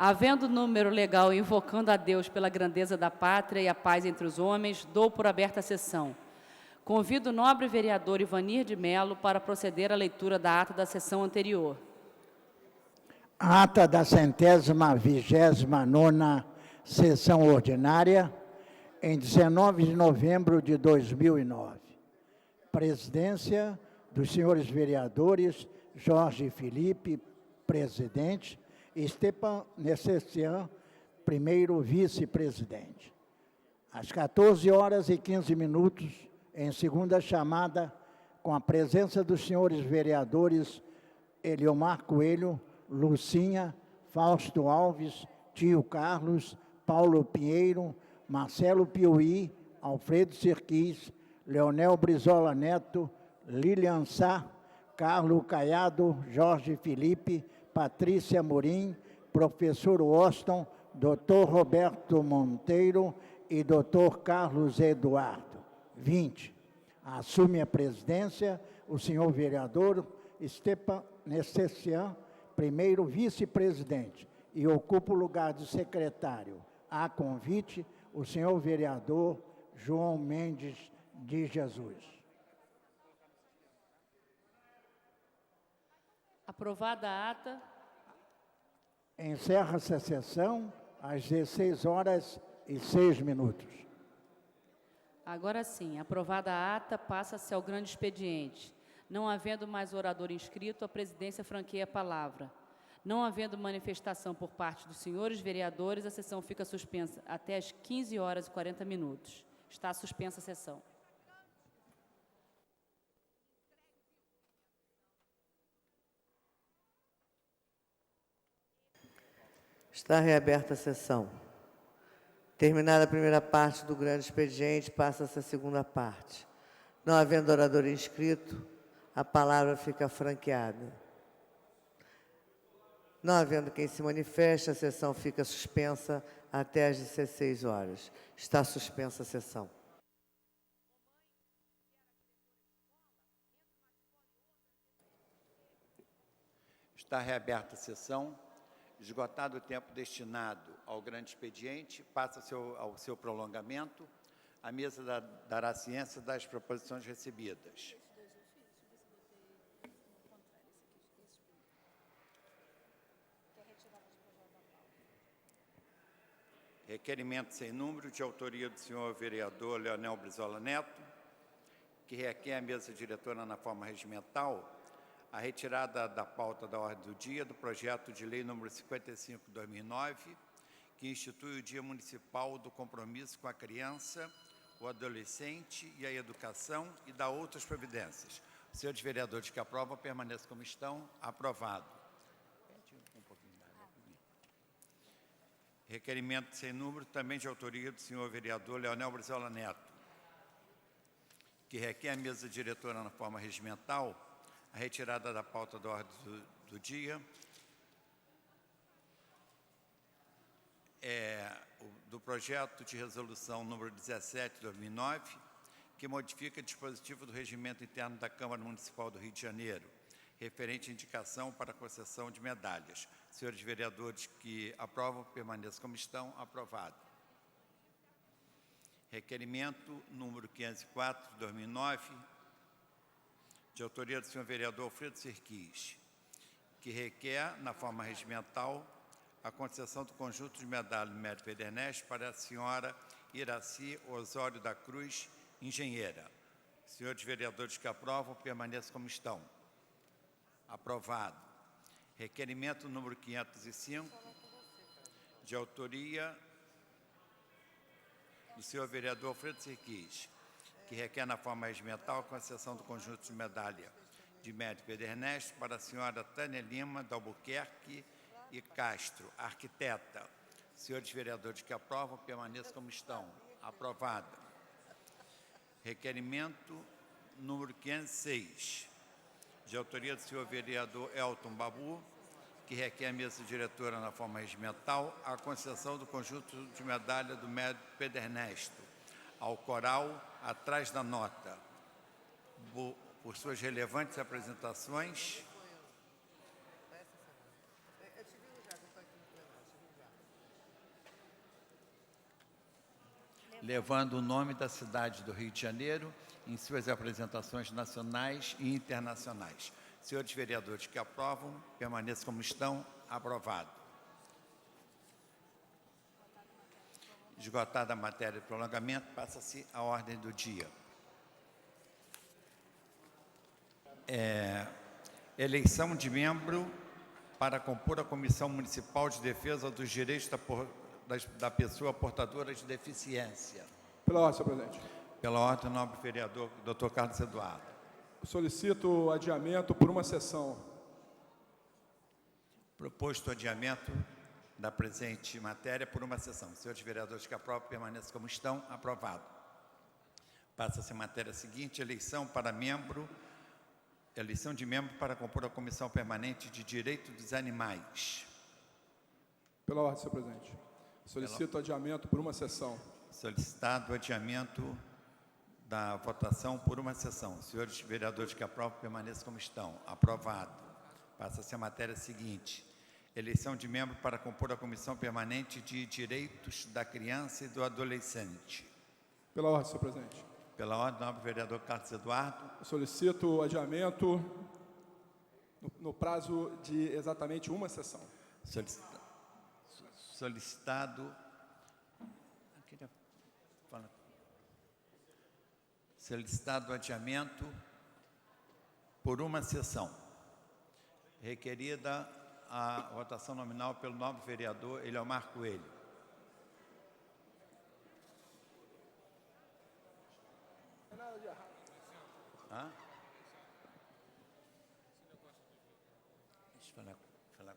Havendo número legal invocando a Deus pela grandeza da pátria e a paz entre os homens, dou por aberta a sessão. Convido o nobre vereador Ivanir de Mello para proceder à leitura da ata da sessão anterior. Ata da 129ª sessão ordinária, em 19 de novembro de 2009. Presidência dos senhores vereadores Jorge Felipe, presidente, e Stepan Necessian, primeiro vice-presidente. Às 14h15, em segunda chamada, com a presença dos senhores vereadores Eliomar Coelho, Lucinha, Fausto Alves, Tio Carlos, Paulo Pinheiro, Marcelo Piuí, Alfredo Sirquis, Leonel Brizola Neto, Lilian Sá, Carlos Caiado, Jorge Felipe, Patrícia Morim, professor Washington, Dr. Roberto Monteiro e Dr. Carlos Eduardo. 20. Assume a presidência o senhor vereador Stepan Necessian, primeiro vice-presidente, e ocupa o lugar de secretário. A convite, o senhor vereador João Mendes de Jesus. Aprovada a ata. Encerra-se a sessão às 16h06. Agora sim, aprovada a ata, passa-se ao grande expediente. Não havendo mais orador inscrito, a presidência franqueia a palavra. Não havendo manifestação por parte dos senhores vereadores, a sessão fica suspensa até às 15h40. Está suspensa a sessão. Está reaberta a sessão. Terminada a primeira parte do grande expediente, passa-se a segunda parte. Não havendo orador inscrito, a palavra fica franqueada. Não havendo quem se manifeste, a sessão fica suspensa até às 16h. Está suspensa a sessão. Está reaberta a sessão. Esgotado o tempo destinado ao grande expediente, passa ao seu prolongamento. A mesa dará ciência das proposições recebidas. Requerimento sem número, de autoria do senhor vereador Leonel Brizola Neto, que requer à mesa diretora na forma regimental a retirada da pauta da ordem do dia do projeto de lei número 55/2009, que institui o Dia Municipal do Compromisso com a Criança, o Adolescente e a Educação e dá outras providências. Os senhores vereadores que aprovam, permaneçam como estão. Aprovado. Requerimento sem número, também de autoria do senhor vereador Leonel Brizola Neto, que requer à mesa diretora na forma regimental a retirada da pauta da ordem do dia do projeto de resolução número 17/2009, que modifica o dispositivo do regimento interno da Câmara Municipal do Rio de Janeiro, referente à indicação para a concessão de medalhas. Senhores vereadores que aprovam, permaneçam como estão. Aprovado. Requerimento número 504/2009, de autoria do senhor vereador Alfredo Sirquis, que requer, na forma regimental, a concessão do conjunto de medalha do mérito Pedernesto para a senhora Iraci Osório da Cruz, engenheira. Senhores vereadores que aprovam, permaneçam como estão. Aprovado. Requerimento número 505, de autoria do senhor vereador Alfredo Sirquis, que requer na forma regimental a concessão do conjunto de medalha de mérito Pedernesto para a senhora Tânia Lima, de Albuquerque e Castro, arquiteta. Senhores vereadores que aprovam, permaneçam como estão. Aprovado. Requerimento número 506, de autoria do senhor vereador Elton Babu, que requer à mesa diretora na forma regimental a concessão do conjunto de medalha do mérito Pedernesto ao coral atrás da nota, por suas relevantes apresentações levando o nome da cidade do Rio de Janeiro em suas apresentações nacionais e internacionais. Senhores vereadores que aprovam, permaneçam como estão. Aprovado. Esgotada a matéria de prolongamento, passa-se à ordem do dia. Eleição de membro para compor a Comissão Municipal de Defesa dos Direitos da Pessoa Portadora de Deficiência. Pela ordem, senhor presidente. Pela ordem, nobre vereador, Dr. Carlos Eduardo. Solicito o adiamento por uma sessão. Proposto o adiamento da presente matéria por uma sessão. Senhores vereadores que aprovam, permaneçam como estão. Aprovado. Passa-se a matéria seguinte, eleição de membro para compor a Comissão Permanente de Direito dos Animais. Pela ordem, senhor presidente. Solicito adiamento por uma sessão. Solicitado o adiamento da votação por uma sessão. Senhores vereadores que aprovam, permaneçam como estão. Aprovado. Passa-se a matéria seguinte. Eleição de membro para compor a Comissão Permanente de Direitos da Criança e do Adolescente. Pela ordem, senhor presidente. Pela ordem, nobre vereador Carlos Eduardo. Solicito o adiamento no prazo de exatamente uma sessão. Solicitado o adiamento por uma sessão. Requerida a votação nominal pelo nobre vereador Eliomar Coelho. Deixa eu falar.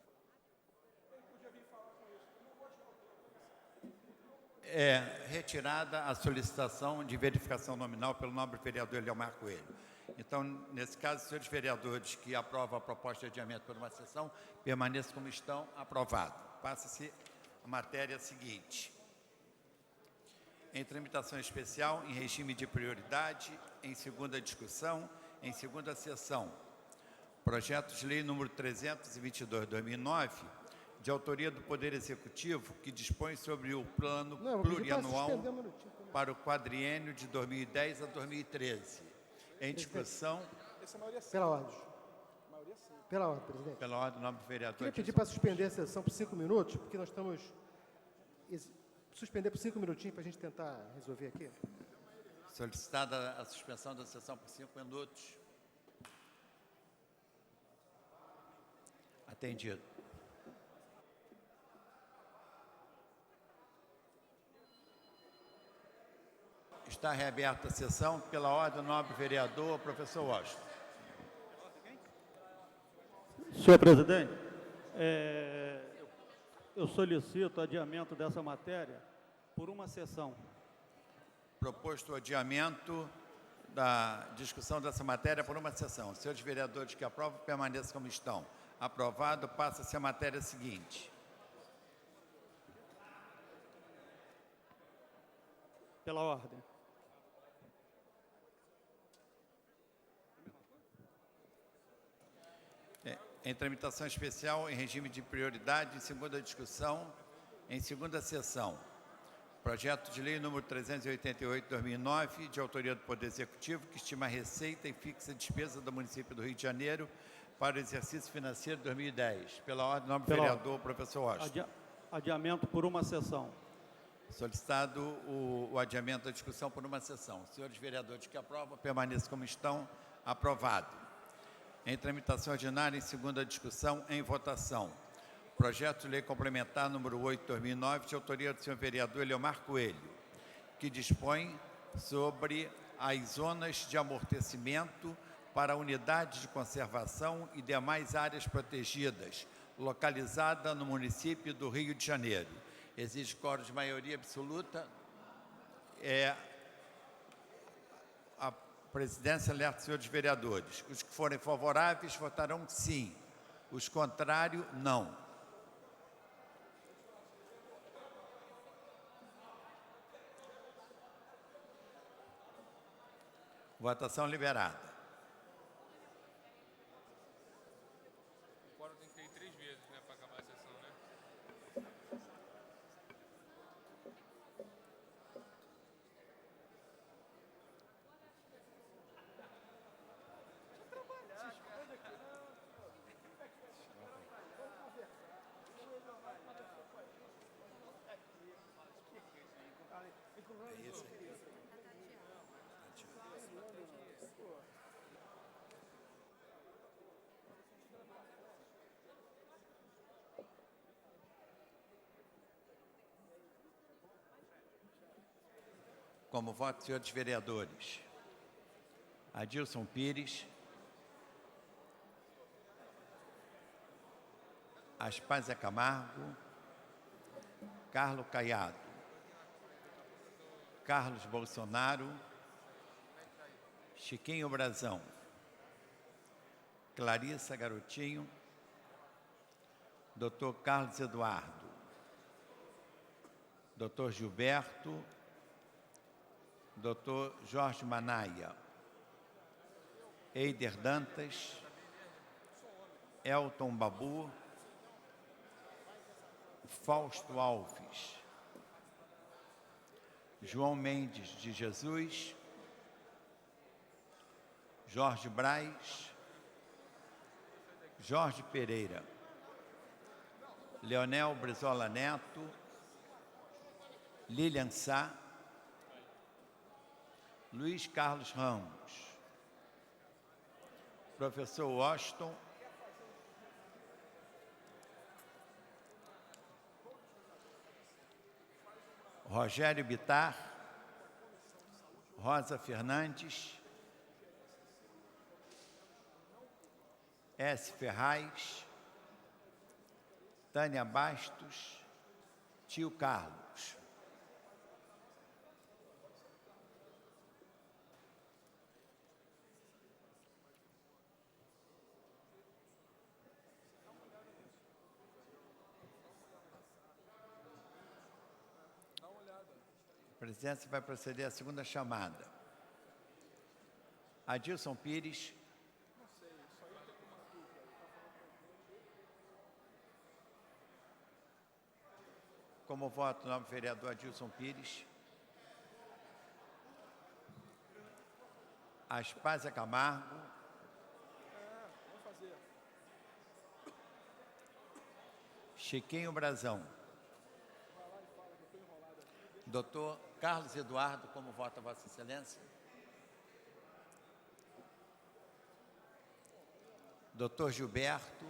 Retirada a solicitação de verificação nominal pelo nobre vereador Eliomar Coelho. Então, nesse caso, senhores vereadores que aprovam a proposta de adiamento por uma sessão, permaneçam como estão. Aprovado. Passa-se a matéria seguinte. Em tramitação especial, em regime de prioridade, em segunda discussão, em segunda sessão. Projeto de lei número 322/2009, de autoria do Poder Executivo, que dispõe sobre o plano plurianual para o quadriênio de 2010 a 2013. Em discussão... Pela ordem. Pela ordem, presidente. Pela ordem, nobre vereador. Queria pedir para suspender a sessão por 5 minutos, porque nós estamos... Suspender por 5 minutinhos para a gente tentar resolver aqui. Solicitada a suspensão da sessão por 5 minutos. Atendido. Está reaberta a sessão. Pela ordem, nobre vereador, professor Washington. Senhor presidente, eu solicito adiamento dessa matéria por uma sessão. Proposto o adiamento da discussão dessa matéria por uma sessão. Senhores vereadores que aprovam, permaneçam como estão. Aprovado, passa-se a matéria seguinte. Pela ordem. Em tramitação especial, em regime de prioridade, em segunda discussão, em segunda sessão. Projeto de lei número 388/2009, de autoria do Poder Executivo, que estima a receita e fixa a despesa do município do Rio de Janeiro para o exercício financeiro de 2010. Pela ordem, nobre vereador, professor Washington. Adiamento por uma sessão. Solicitado o adiamento da discussão por uma sessão. Senhores vereadores que aprovam, permaneçam como estão. Aprovado. Em tramitação ordinária, em segunda discussão, em votação. Projeto de lei complementar número 8/2009, de autoria do senhor vereador Eliomar Coelho, que dispõe sobre as zonas de amortecimento para unidades de conservação e demais áreas protegidas, localizada no município do Rio de Janeiro. Exige quórum de maioria absoluta. A presidência alerta os senhores vereadores. Os que forem favoráveis votarão sim. Os contrários, não. Votação liberada. O quórum tem que ter 3 vezes, né, para acabar a sessão, né? Como voto, senhores vereadores: Adilson Pires, Aspásia Camargo, Carlos Caiado, Carlos Bolsonaro, Chiquinho Brazão, Clarissa Garotinho, Dr. Carlos Eduardo, Dr. Gilberto, Dr. Jorge Manaia, Eider Dantas, Elton Babu, Fausto Alves, João Mendes de Jesus, Jorge Braz, Jorge Pereira, Leonel Brizola Neto, Lilian Sá, Luiz Carlos Ramos, professor Washington, Rogério Bittar, Rosa Fernandes, S. Ferraz, Tânia Bastos, Tio Carlos. A presidência vai proceder à segunda chamada. Adilson Pires. Como voto, o novo vereador Adilson Pires. Aspásia Camargo. Chiquinho Brazão. Doutor Carlos Eduardo, como vota Vossa Excelência? Doutor Gilberto.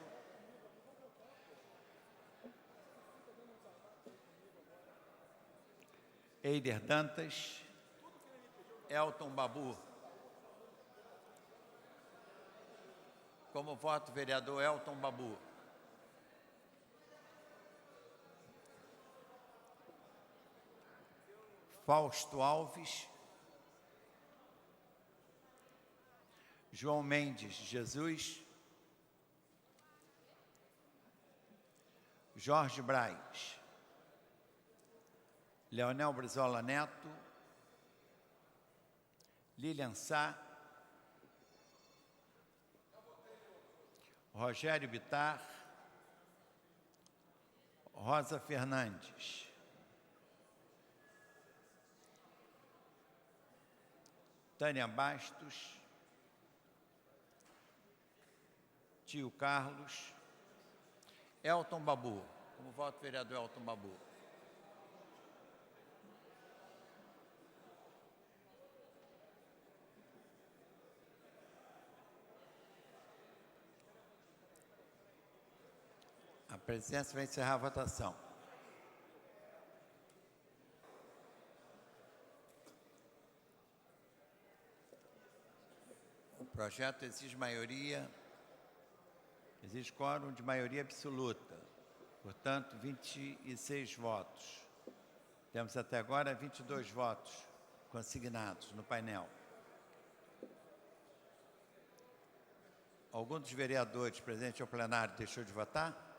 Eider Dantas. Elton Babu. Como voto, vereador Elton Babu? Fausto Alves, João Mendes Jesus, Jorge Braz, Leonel Brizola Neto, Lilian Sá, Rogério Bittar, Rosa Fernandes, Tânia Bastos, Tio Carlos, Elton Babu. Como voto, vereador Elton Babu? A presidência vai encerrar a votação. O projeto exige quórum de maioria absoluta, portanto, 26 votos. Temos até agora 22 votos consignados no painel. Algum dos vereadores presentes ao plenário deixou de votar?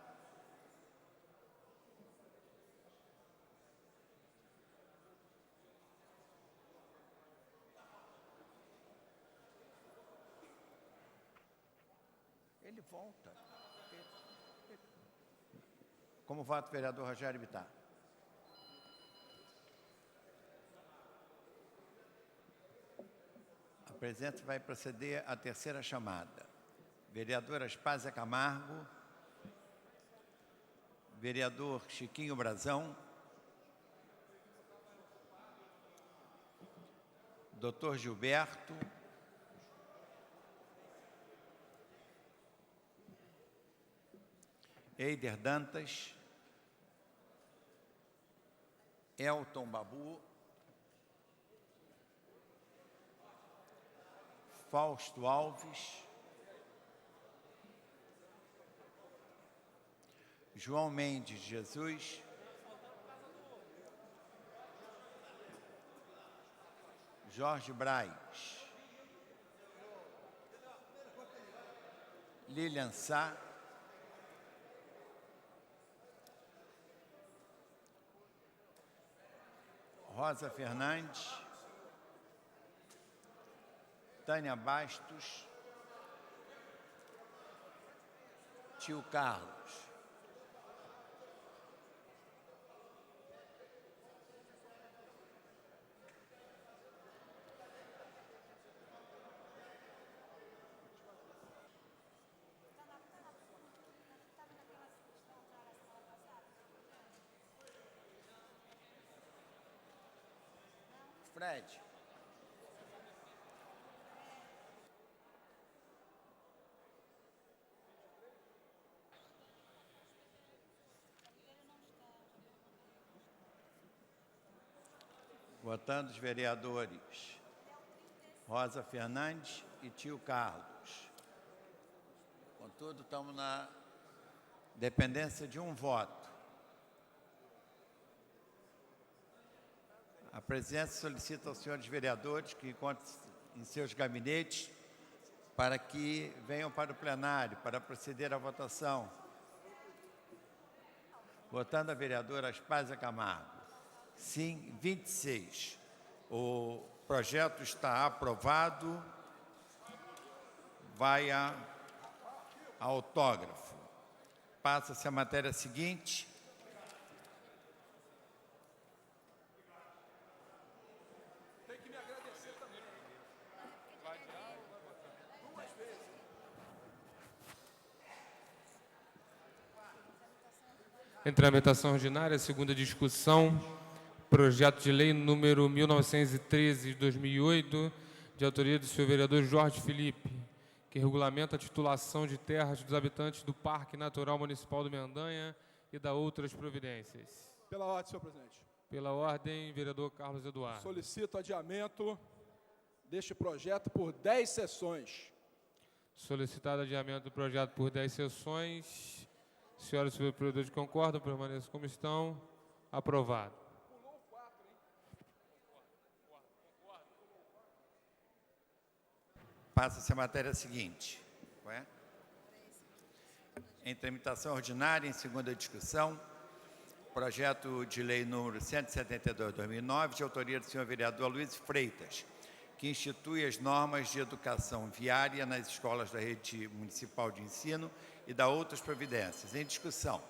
Ele volta. Como voto, vereador Rogério Bittar? A presidência vai proceder à terceira chamada. Vereadora Aspásia Camargo, vereador Chiquinho Brazão, doutor Gilberto, Eider Dantas, Elton Babu, Fausto Alves, João Mendes Jesus, Jorge Braz, Lilian Sá, Rosa Fernandes, Tânia Bastos, Tio Carlos. Fred. Votando os vereadores Rosa Fernandes e Tio Carlos. Contudo, estamos na dependência de um voto. A presidência solicita aos senhores vereadores que encontrem em seus gabinetes para que venham para o plenário, para proceder à votação. Votando a vereadora Aspásia Camargo. Sim, 26. O projeto está aprovado. Vai a autógrafo. Passa-se a matéria seguinte. Em tramitação ordinária, segunda discussão, projeto de lei número 1913 de 2008, de autoria do senhor vereador Jorge Felipe, que regulamenta a titulação de terras dos habitantes do Parque Natural Municipal do Mendanha e da outras providências. Pela ordem, senhor presidente. Pela ordem, vereador Carlos Eduardo. Solicito adiamento deste projeto por 10 sessões. Solicitado adiamento do projeto por 10 sessões. Senhoras e senhores vereadores concordam, permaneçam como estão. Aprovado. Passa-se a matéria seguinte. Em tramitação ordinária, em segunda discussão, projeto de lei número 172/2009, de autoria do senhor vereador Luiz Freitas, que institui as normas de educação viária nas escolas da rede municipal de ensino e da outras providências. Em discussão.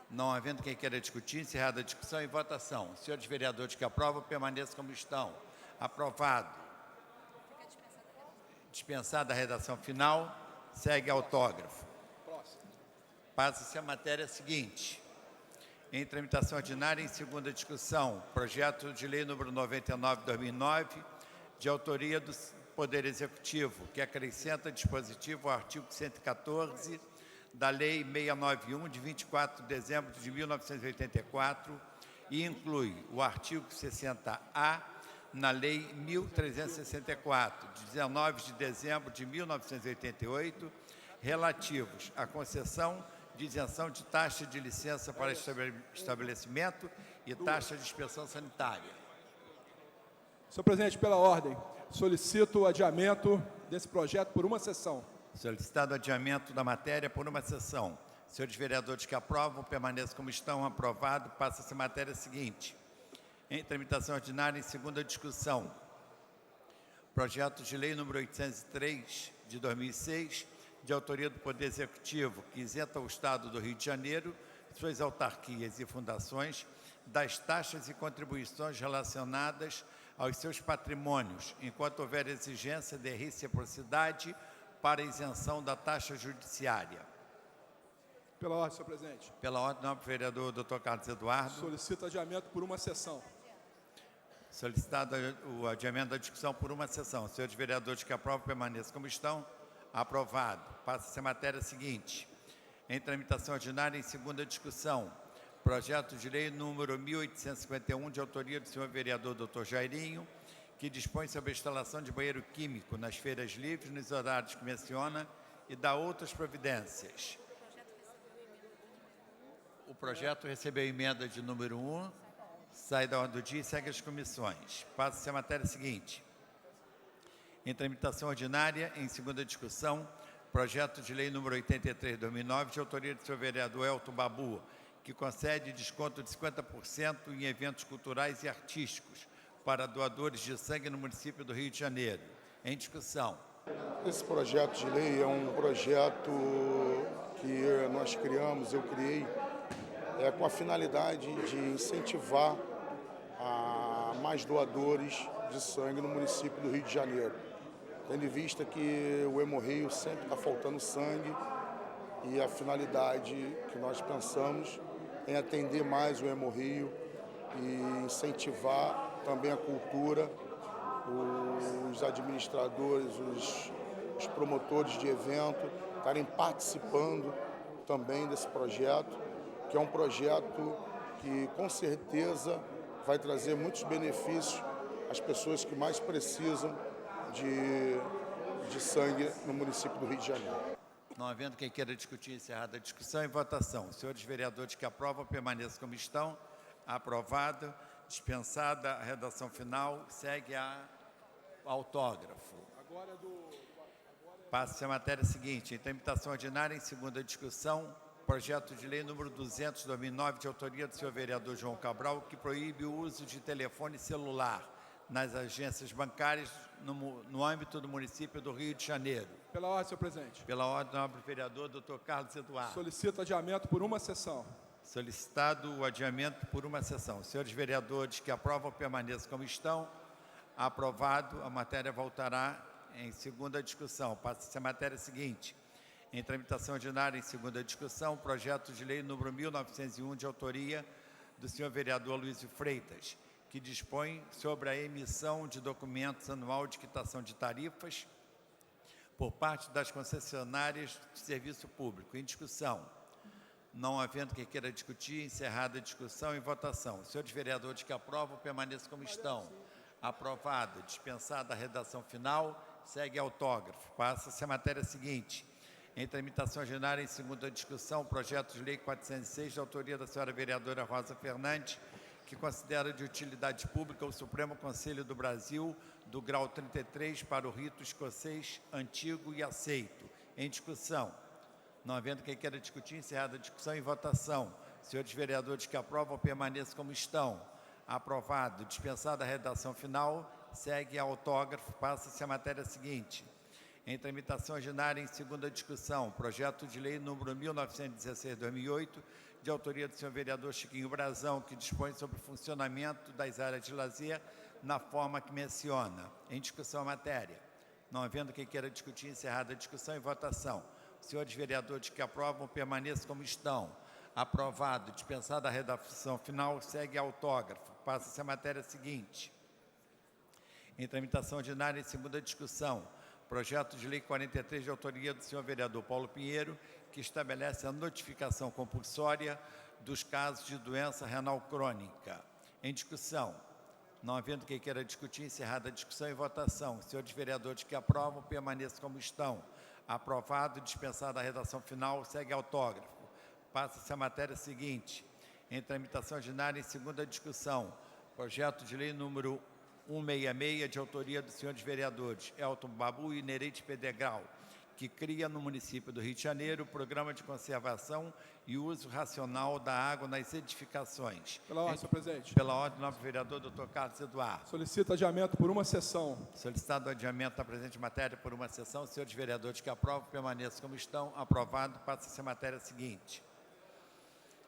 Não havendo quem queira discutir, encerrada a discussão e votação. Senhores vereadores que aprovam, permaneçam como estão. Aprovado. Dispensada a redação final, segue autógrafo. Passa-se a matéria seguinte. Em tramitação ordinária, em segunda discussão, projeto de lei número 99/2009, de autoria do Poder Executivo, que acrescenta dispositivo ao artigo 114 da Lei 691, de 24 de dezembro de 1984, e inclui o artigo 60A na Lei 1364, de 19 de dezembro de 1988, relativos à concessão de isenção de taxa de licença para estabelecimento e taxa de inspeção sanitária. Senhor presidente, pela ordem, solicito o adiamento desse projeto por uma sessão. Solicitado adiamento da matéria por uma sessão. Senhores vereadores que aprovam, permaneçam como estão. Aprovado. Passa-se a matéria seguinte. Em tramitação ordinária, em segunda discussão, projeto de lei número 803, de 2006, de autoria do Poder Executivo, que isenta o Estado do Rio de Janeiro, suas autarquias e fundações, das taxas e contribuições relacionadas aos seus patrimônios, enquanto houver exigência de reciprocidade para isenção da taxa judiciária. Pela ordem, senhor presidente. Pela ordem, nobre vereador Dr. Carlos Eduardo. Solicito adiamento por uma sessão. Solicitado o adiamento da discussão por uma sessão. Senhores vereadores que aprovam, permaneçam como estão. Aprovado. Passa-se a matéria seguinte. Em tramitação ordinária, em segunda discussão, projeto de lei número 1851, de autoria do senhor vereador Dr. Jairinho, que dispõe sobre a instalação de banheiro químico nas feiras livres, nos horários que menciona, e dá outras providências. O projeto recebeu emenda de número 1, sai da ordem do dia e segue as comissões. Passa-se a matéria seguinte. Em tramitação ordinária, em segunda discussão, projeto de lei número 83/2009, de autoria do senhor vereador Elton Babu, que concede desconto de 50% em eventos culturais e artísticos para doadores de sangue no município do Rio de Janeiro. Em discussão. Esse projeto de lei é um projeto que nós criamos, eu criei, com a finalidade de incentivar a mais doadores de sangue no município do Rio de Janeiro. Tendo em vista que o Hemorrio sempre está faltando sangue e a finalidade que nós pensamos em atender mais o Hemorrio e incentivar também a cultura, os administradores, os promotores de evento estarem participando também desse projeto, que é um projeto que com certeza vai trazer muitos benefícios às pessoas que mais precisam de sangue no município do Rio de Janeiro. Não havendo quem queira discutir, encerrada a discussão e votação. Os senhores vereadores que aprovam permaneçam como estão. Aprovado. Dispensada a redação final, segue a autógrafo. Passa-se a matéria seguinte. Em tramitação ordinária, em segunda discussão, projeto de lei número 200/2009, de autoria do senhor vereador João Cabral, que proíbe o uso de telefone celular nas agências bancárias no âmbito do município do Rio de Janeiro. Pela ordem, senhor presidente. Pela ordem, nobre vereador, doutor Carlos Eduardo. Solicito adiamento por uma sessão. Solicitado o adiamento por uma sessão. Senhores vereadores que aprovam permaneçam como estão. Aprovado, a matéria voltará em segunda discussão. Passa-se a matéria seguinte. Em tramitação ordinária, em segunda discussão, projeto de lei número 1901, de autoria do senhor vereador Luísio Freitas, que dispõe sobre a emissão de documentos anual de quitação de tarifas por parte das concessionárias de serviço público. Em discussão. Não havendo quem queira discutir, encerrada a discussão e votação. Os senhores vereadores que aprovam, permaneçam como estão. Aprovado. Dispensada a redação final, segue autógrafo. Passa-se a matéria seguinte. Em tramitação ordinária, em segunda discussão, projeto de lei 406, de autoria da senhora vereadora Rosa Fernandes, que considera de utilidade pública o Supremo Conselho do Brasil, do grau 33, para o rito escocês antigo e aceito. Em discussão. Não havendo quem queira discutir, encerrada a discussão e votação. Senhores vereadores que aprovam, permaneçam como estão. Aprovado. Dispensada a redação final, segue a autógrafo. Passa-se a matéria seguinte. Em tramitação ordinária, em segunda discussão, projeto de lei número 1916/2008, de autoria do senhor vereador Chiquinho Brazão, que dispõe sobre o funcionamento das áreas de lazer na forma que menciona. Em discussão a matéria. Não havendo quem queira discutir, encerrada a discussão e votação. Senhores vereadores que aprovam, permaneçam como estão. Aprovado. Dispensada a redação final, segue autógrafo. Passa-se a matéria seguinte. Em tramitação ordinária, em segunda discussão, projeto de lei 43, de autoria do senhor vereador Paulo Pinheiro, que estabelece a notificação compulsória dos casos de doença renal crônica. Em discussão. Não havendo quem queira discutir, encerrada a discussão e votação. Senhores vereadores que aprovam, permaneçam como estão. Aprovado, dispensada a redação final, segue autógrafo. Passa-se a matéria seguinte. Em tramitação ordinária, em segunda discussão, projeto de lei número 166, de autoria dos senhores vereadores Elton Babu e Nereide Pedregal, que cria no município do Rio de Janeiro o programa de conservação e uso racional da água nas edificações. Pela ordem, senhor presidente. Pela ordem, nobre vereador, doutor Carlos Eduardo. Solicito adiamento por uma sessão. Solicitado o adiamento da presente matéria por uma sessão. Senhores vereadores que aprovam, permaneçam como estão. Aprovado. Passa-se a matéria seguinte.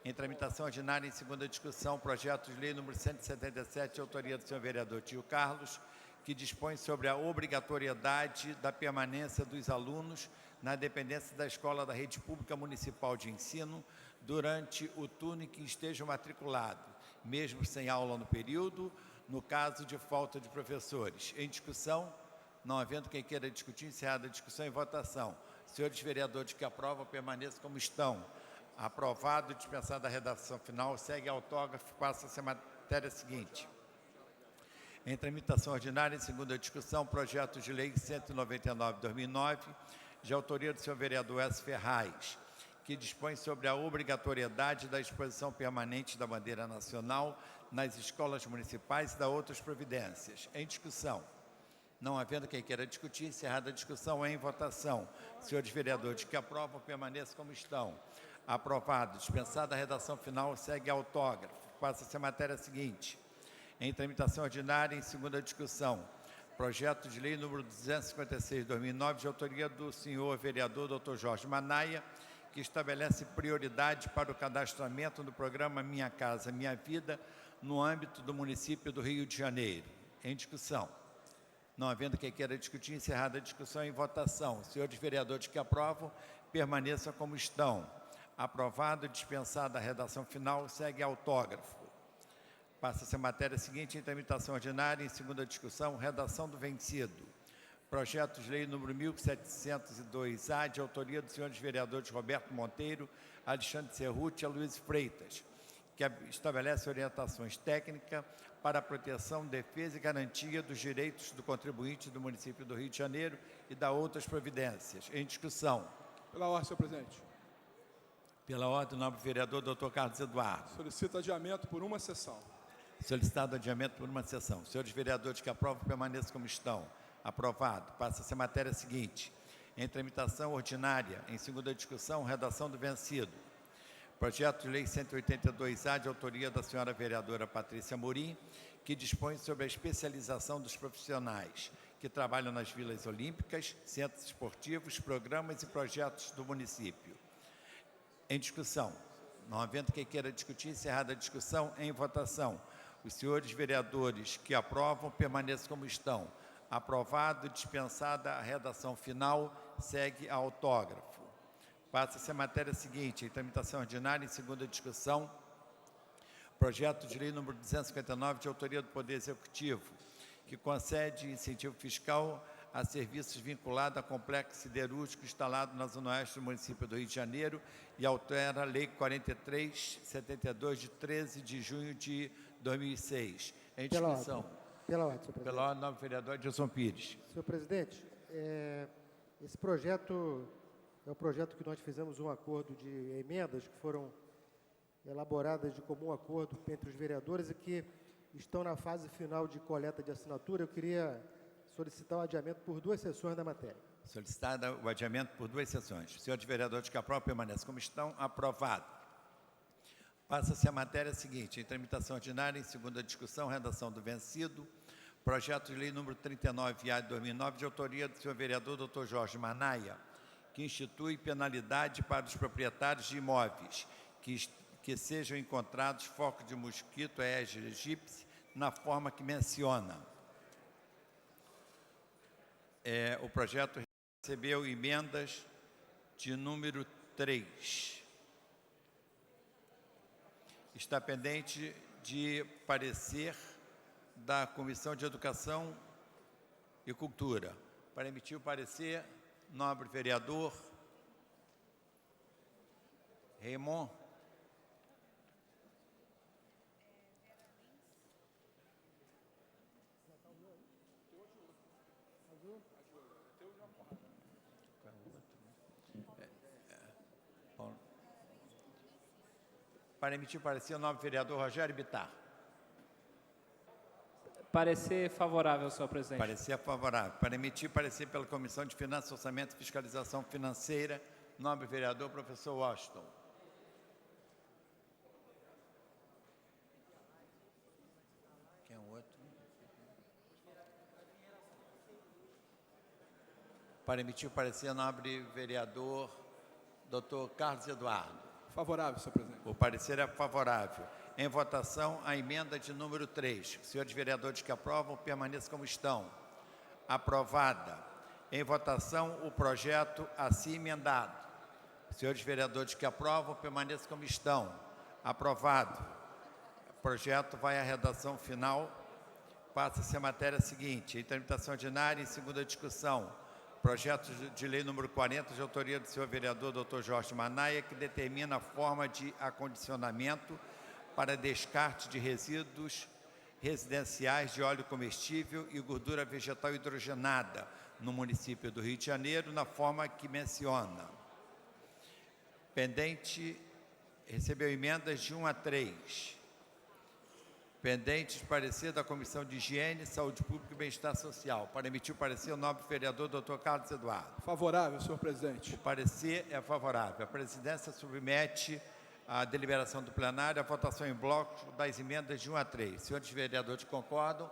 Em tramitação ordinária, em segunda discussão, projeto de lei número 177, de autoria do senhor vereador Tio Carlos, que dispõe sobre a obrigatoriedade da permanência dos alunos na dependência da escola da rede pública municipal de ensino durante o turno em que estejam matriculados, mesmo sem aula no período, no caso de falta de professores. Em discussão, não havendo quem queira discutir, encerrada a discussão e votação. Senhores vereadores que aprovam, permaneçam como estão. Aprovado, dispensada a redação final, segue autógrafo, passa-se a matéria seguinte. Em tramitação ordinária, em segunda discussão, projeto de lei 199/2009, de autoria do senhor vereador S. Ferraz, que dispõe sobre a obrigatoriedade da exposição permanente da bandeira nacional nas escolas municipais e da outras providências. Em discussão. Não havendo quem queira discutir, encerrada a discussão, em votação. Senhores vereadores que aprovam, permaneçam como estão. Aprovado. Dispensada a redação final, segue autógrafo. Passa-se a matéria seguinte. Em tramitação ordinária, em segunda discussão, projeto de lei número 256/2009, de autoria do senhor vereador Dr. Jorge Manaia, que estabelece prioridade para o cadastramento do programa Minha Casa Minha Vida no âmbito do município do Rio de Janeiro. Em discussão. Não havendo quem queira discutir, encerrada a discussão, em votação. Senhores vereadores que aprovam, permaneçam como estão. Aprovado, dispensada a redação final, segue autógrafo. Passa-se a matéria seguinte, em tramitação ordinária, em segunda discussão, redação do vencido. Projeto de lei número 1702-A, de autoria dos senhores vereadores Roberto Monteiro, Alexandre Cerruti e Aloysio Freitas, que estabelece orientações técnicas para a proteção, defesa e garantia dos direitos do contribuinte do município do Rio de Janeiro e da outras providências. Em discussão. Pela ordem, senhor presidente. Pela ordem, o nobre vereador Dr. Carlos Eduardo. Solicito adiamento por uma sessão. Solicitado adiamento por uma sessão. Senhores vereadores que aprovam, permaneçam como estão. Aprovado. Passa-se a matéria seguinte. Em tramitação ordinária, em segunda discussão, redação do vencido. Projeto de lei 182-A, de autoria da senhora vereadora Patrícia Amorim, que dispõe sobre a especialização dos profissionais que trabalham nas vilas olímpicas, centros esportivos, programas e projetos do município. Em discussão. Não havendo quem queira discutir, encerrada a discussão, em votação. Os senhores vereadores que aprovam, permaneçam como estão. Aprovado, dispensada a redação final, segue a autógrafo. Passa-se a matéria seguinte, em tramitação ordinária, em segunda discussão, projeto de lei número 259, de autoria do Poder Executivo, que concede incentivo fiscal a serviços vinculados a complexo siderúrgico instalado na Zona Oeste do município do Rio de Janeiro e altera a Lei 4372, de 13 de junho de 2006. Em discussão. Pela ordem, senhor presidente. Pela ordem, nobre vereador Edilson Pires. Senhor presidente, esse projeto é o projeto que nós fizemos um acordo de emendas que foram elaboradas de comum acordo entre os vereadores e que estão na fase final de coleta de assinatura. Eu queria solicitar o adiamento por 2 sessões da matéria. Solicitada o adiamento por 2 sessões. Senhores vereadores que aprovam, permanecem como estão. Aprovado. Passa-se a matéria seguinte, em tramitação ordinária, em segunda discussão, redação do vencido, projeto de lei número 39-A de 2009, de autoria do senhor vereador Dr. Jorge Manaia, que institui penalidade para os proprietários de imóveis que sejam encontrados focos de mosquito Aedes aegypti na forma que menciona. O projeto recebeu emendas de número 3. Está pendente de parecer da Comissão de Educação e Cultura. Para emitir o parecer, nobre vereador Raymond. Para emitir parecer, o nobre vereador Rogério Bittar. Parecer favorável, senhor presidente. Parecer favorável. Para emitir parecer pela Comissão de Finanças, Orçamento e Fiscalização Financeira, nobre vereador professor Washington. Quem é o outro? Para emitir parecer, nobre vereador Dr. Carlos Eduardo. Favorável, senhor presidente. O parecer é favorável. Em votação, a emenda de número 3. Senhores vereadores que aprovam, permaneçam como estão. Aprovada. Em votação, o projeto assim emendado. Senhores vereadores que aprovam, permaneçam como estão. Aprovado. O projeto vai à redação final. Passa-se a matéria seguinte. Em tramitação ordinária, em segunda discussão. Projeto de lei número 40, de autoria do senhor vereador Dr. Jorge Manaia, que determina a forma de acondicionamento para descarte de resíduos residenciais de óleo comestível e gordura vegetal hidrogenada no município do Rio de Janeiro, na forma que menciona. Pendente, recebeu emendas de 1 a 3. Pendente de parecer da Comissão de Higiene, Saúde Pública e Bem-Estar Social. Para emitir o parecer, o nobre vereador Dr. Carlos Eduardo. Favorável, senhor presidente. O parecer é favorável. A presidência submete à deliberação do plenário a votação em bloco das emendas de 1 a 3. Senhores vereadores concordam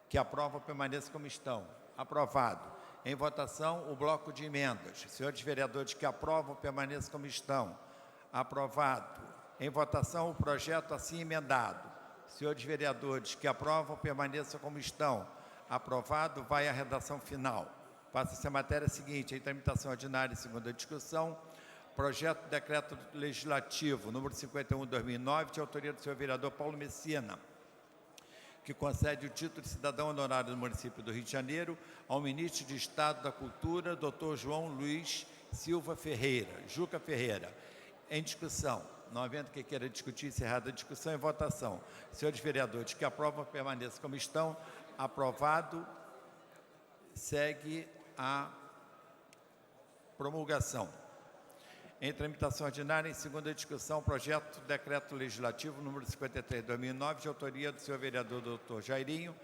que aprovam, permaneça como estão. Aprovado. Em votação, o bloco de emendas. Senhores vereadores que aprovam, permaneça como estão. Aprovado. Em votação, o projeto assim emendado. Senhores vereadores que aprovam, permaneçam como estão. Aprovado, vai à redação final. Passa-se a matéria seguinte, em tramitação ordinária e segunda discussão, projeto de decreto legislativo número 51/2009, de autoria do senhor vereador Paulo Messina, que concede o título de cidadão honorário do município do Rio de Janeiro ao ministro de Estado da Cultura, doutor João Luiz Silva Ferreira, Juca Ferreira. Em discussão. Não havendo quem queira discutir, encerrada a discussão em votação. Senhores vereadores que aprovam, permaneçam como estão. Aprovado. Segue a promulgação. Em tramitação ordinária, em segunda discussão, projeto de decreto legislativo número 53/2009, de autoria do senhor vereador doutor Jairinho,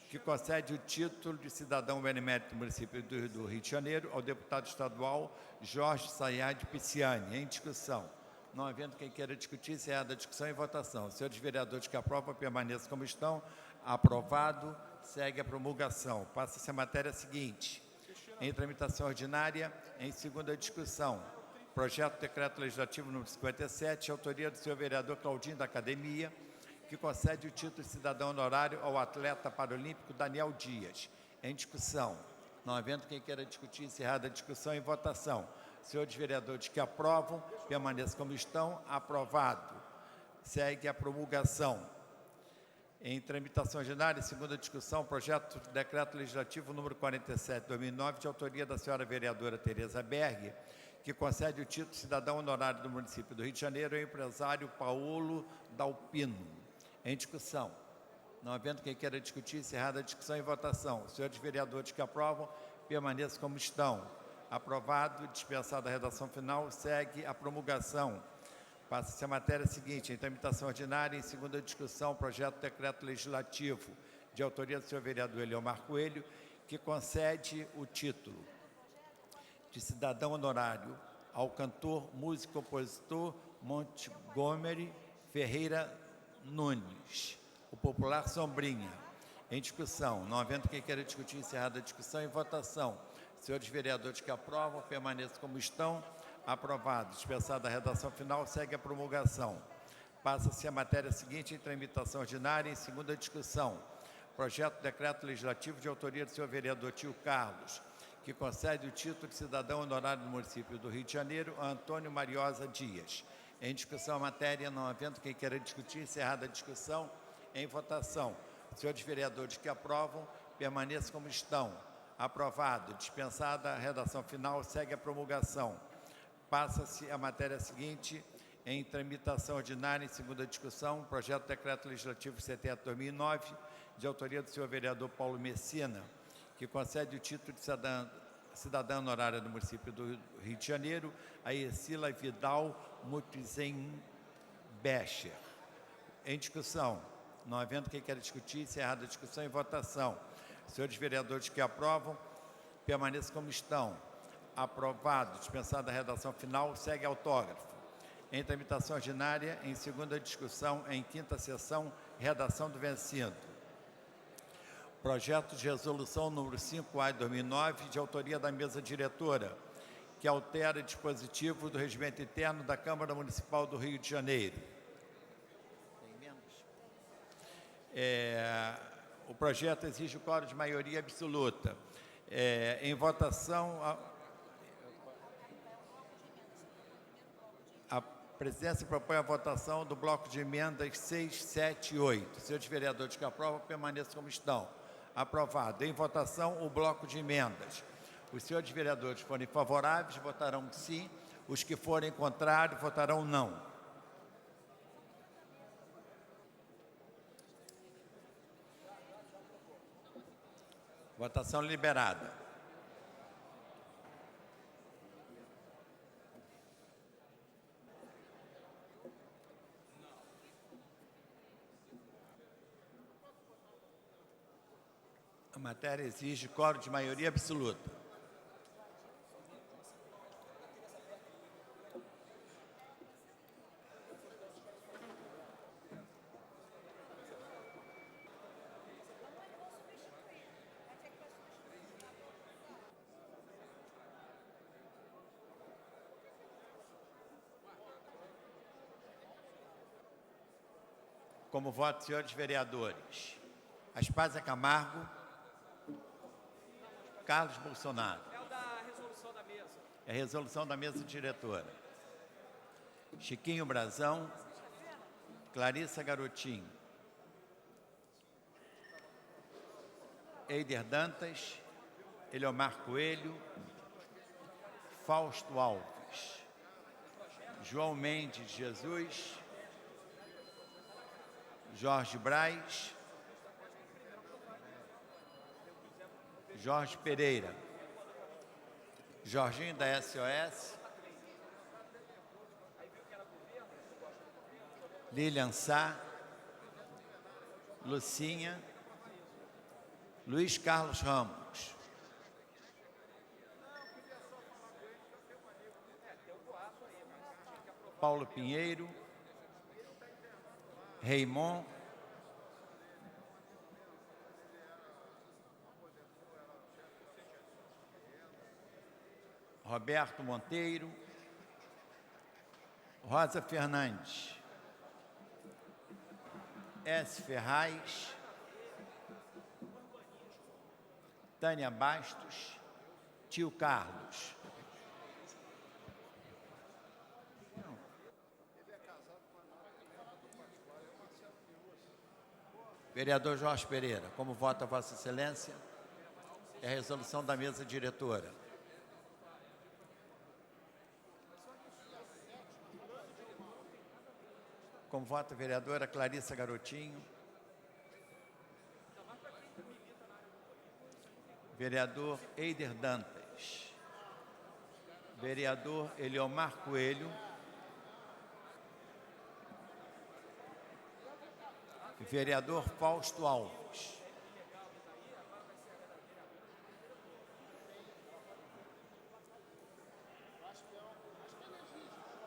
que concede o título de cidadão benemérito do município do Rio de Janeiro ao deputado estadual Jorge Sayad Pisciani. Em discussão. Não havendo quem queira discutir, encerrada a discussão e votação. Senhores vereadores que aprovam, permaneçam como estão. Aprovado. Segue a promulgação. Passa-se a matéria seguinte. Em tramitação ordinária, em segunda discussão. Projeto de decreto legislativo número 57, autoria do senhor vereador Claudinho da Academia, que concede o título de cidadão honorário ao atleta paralímpico Daniel Dias. Em discussão. Não havendo quem queira discutir, encerrada a discussão e votação. Senhores vereadores que aprovam, permaneçam como estão. Aprovado. Segue a promulgação. Em tramitação ordinária, segunda discussão, projeto de decreto legislativo número 47/2009, de autoria da senhora vereadora Tereza Berg, que concede o título de cidadão honorário do município do Rio de Janeiro ao empresário Paulo Dalpino. Em discussão. Não havendo quem queira discutir, encerrada a discussão e votação. Senhores vereadores que aprovam, permaneçam como estão. Aprovado, dispensada a redação final, segue a promulgação. Passa-se a matéria seguinte, em tramitação ordinária, em segunda discussão, projeto de decreto legislativo, de autoria do senhor vereador Eliomar Coelho, que concede o título de cidadão honorário ao cantor, músico e compositor Montgomery Ferreira Nunes, o popular Sombrinha. Em discussão. Não havendo quem queira discutir, encerrada a discussão e votação. Senhores vereadores que aprovam, permaneçam como estão. Aprovado. Dispensada a redação final, segue a promulgação. Passa-se a matéria seguinte em tramitação ordinária em segunda discussão. Projeto de decreto legislativo de autoria do senhor vereador Tio Carlos, que concede o título de cidadão honorário do município do Rio de Janeiro a Antônio Mariosa Dias. Em discussão a matéria, não havendo quem queira discutir, encerrada a discussão, em votação. Senhores vereadores que aprovam, permaneçam como estão. Aprovado. Dispensada a redação final, segue a promulgação. Passa-se a matéria seguinte em tramitação ordinária em segunda discussão, projeto de decreto legislativo 70/2009, de autoria do senhor vereador Paulo Messina, que concede o título de cidadã honorária do município do Rio de Janeiro a Ercila Vidal Mutizen Becher. Em discussão. Não havendo quem queira discutir, encerrada a discussão e votação. Senhores vereadores que aprovam, permaneçam como estão. Aprovado. Dispensada a redação final, segue autógrafo. Em tramitação ordinária, em segunda discussão, em quinta sessão, redação do vencido. Projeto de resolução número 5A de 2009, de autoria da mesa diretora, que altera dispositivo do regimento interno da Câmara Municipal do Rio de Janeiro. O projeto exige o quórum de maioria absoluta. Em votação, a presidência propõe a votação do bloco de emendas 6, 7 e 8. Senhores vereadores que aprovam, permaneçam como estão. Aprovado. Em votação, o bloco de emendas. Os senhores vereadores que forem favoráveis, votarão sim. Os que forem contrários, votarão não. Votação liberada. A matéria exige quórum de maioria absoluta. Como voto, senhores vereadores. Aspásia Camargo. Carlos Bolsonaro. É o da resolução da mesa. É a resolução da mesa diretora. Chiquinho Brazão. Clarissa Garotinho. Eider Dantas. Eliomar Coelho. Fausto Alves. João Mendes Jesus. Jorge Braz. Jorge Pereira. Jorginho da SOS. Lilian Sá. Lucinha. Luiz Carlos Ramos. Paulo Pinheiro. Raimon. Roberto Monteiro. Rosa Fernandes. S. Ferraz. Tânia Bastos. Tio Carlos. Vereador Jorge Pereira, como vota Vossa Excelência? É a resolução da mesa diretora. Como vota a vereadora Clarissa Garotinho? Vereador Eider Dantas. Vereador Eliomar Coelho. Vereador Fausto Alves.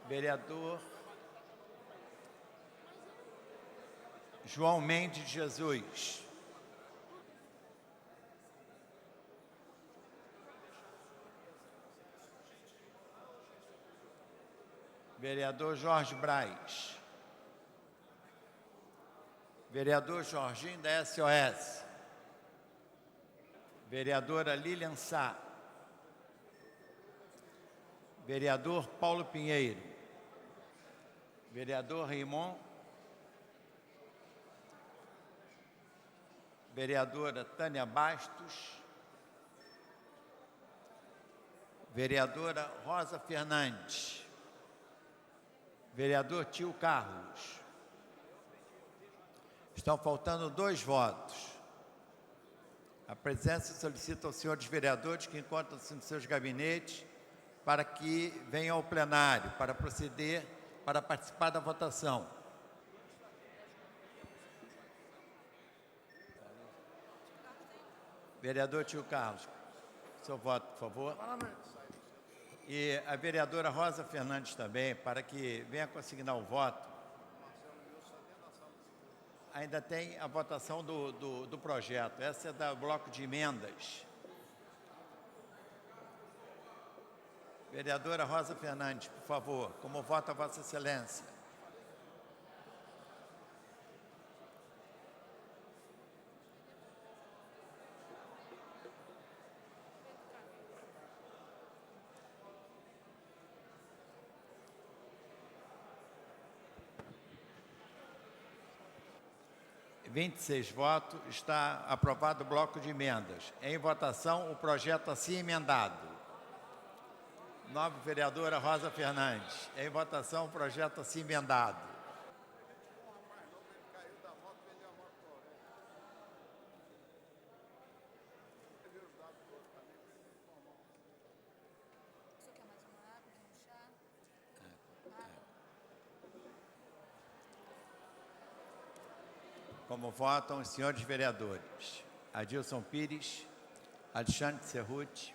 Vereador João Mendes Jesus. Vereador Jorge Braz. Vereador Jorginho da SOS. Vereadora Lilian Sá. Vereador Paulo Pinheiro. Vereador Raimon. Vereadora Tânia Bastos. Vereadora Rosa Fernandes. Vereador Tio Carlos. Estão faltando 2 votos. A presidência solicita aos senhores vereadores que encontram-se nos seus gabinetes para que venham ao plenário para proceder, para participar da votação. Vereador Tio Carlos, seu voto, por favor. E a vereadora Rosa Fernandes também, para que venha consignar o voto. Ainda tem a votação do projeto. Essa é do bloco de emendas. Vereadora Rosa Fernandes, por favor, como vota Vossa Excelência? Com 26 votos, está aprovado o bloco de emendas. Em votação, o projeto assim emendado. Nova vereadora Rosa Fernandes. Em votação, o projeto assim emendado. Como votam os senhores vereadores? Adilson Pires, Alexandre Cerruti,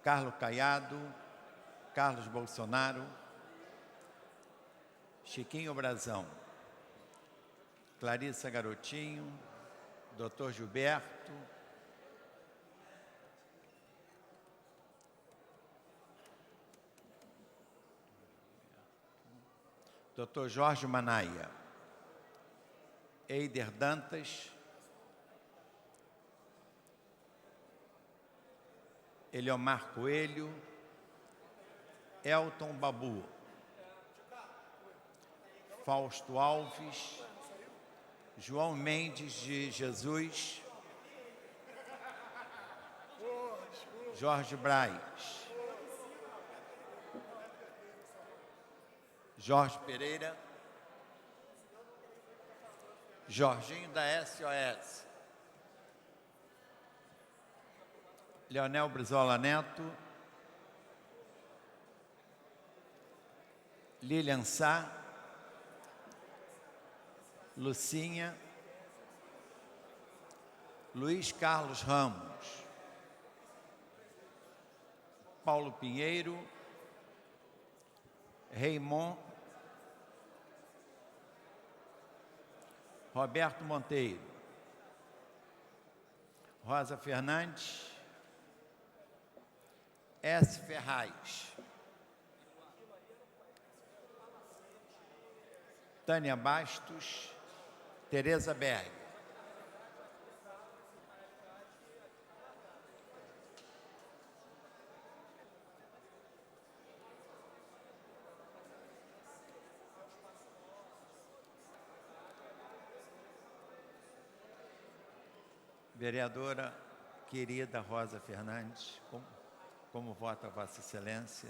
Carlos Caiado, Carlos Bolsonaro, Chiquinho Brazão, Clarissa Garotinho, Dr. Gilberto, Dr. Jorge Manaia, Eider Dantas, Eliomar Coelho, Elton Babu, Fausto Alves, João Mendes de Jesus, Jorge Braz, Jorge Pereira, Jorginho da SOS, Leonel Brizola Neto, Lilian Sá, Lucinha, Luiz Carlos Ramos, Paulo Pinheiro, Raymond, Roberto Monteiro, Rosa Fernandes, S. Ferraz, Tânia Bastos, Tereza Berg. Vereadora querida Rosa Fernandes, como vota Vossa Excelência?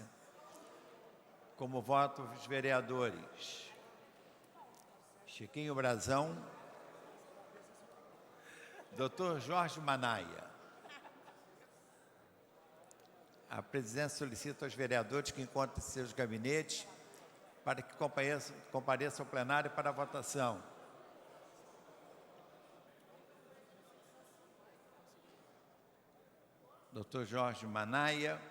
Como votam os vereadores Chiquinho Brazão, Dr. Jorge Manaia. A presidência solicita aos vereadores que encontrem seus gabinetes para que compareçam ao plenário para a votação. Dr. Jorge Manaia,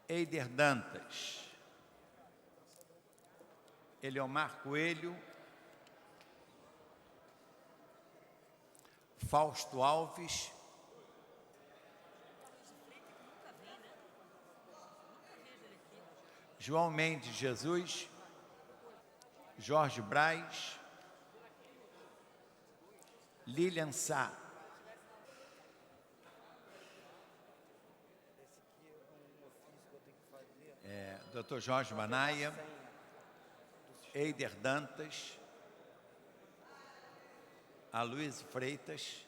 Eider Dantas, Eliomar Coelho, Fausto Alves, João Mendes Jesus, Jorge Braz, Lilian Sá, Dr. Jorge Manaia, Eider Dantas, Aloysio Freitas,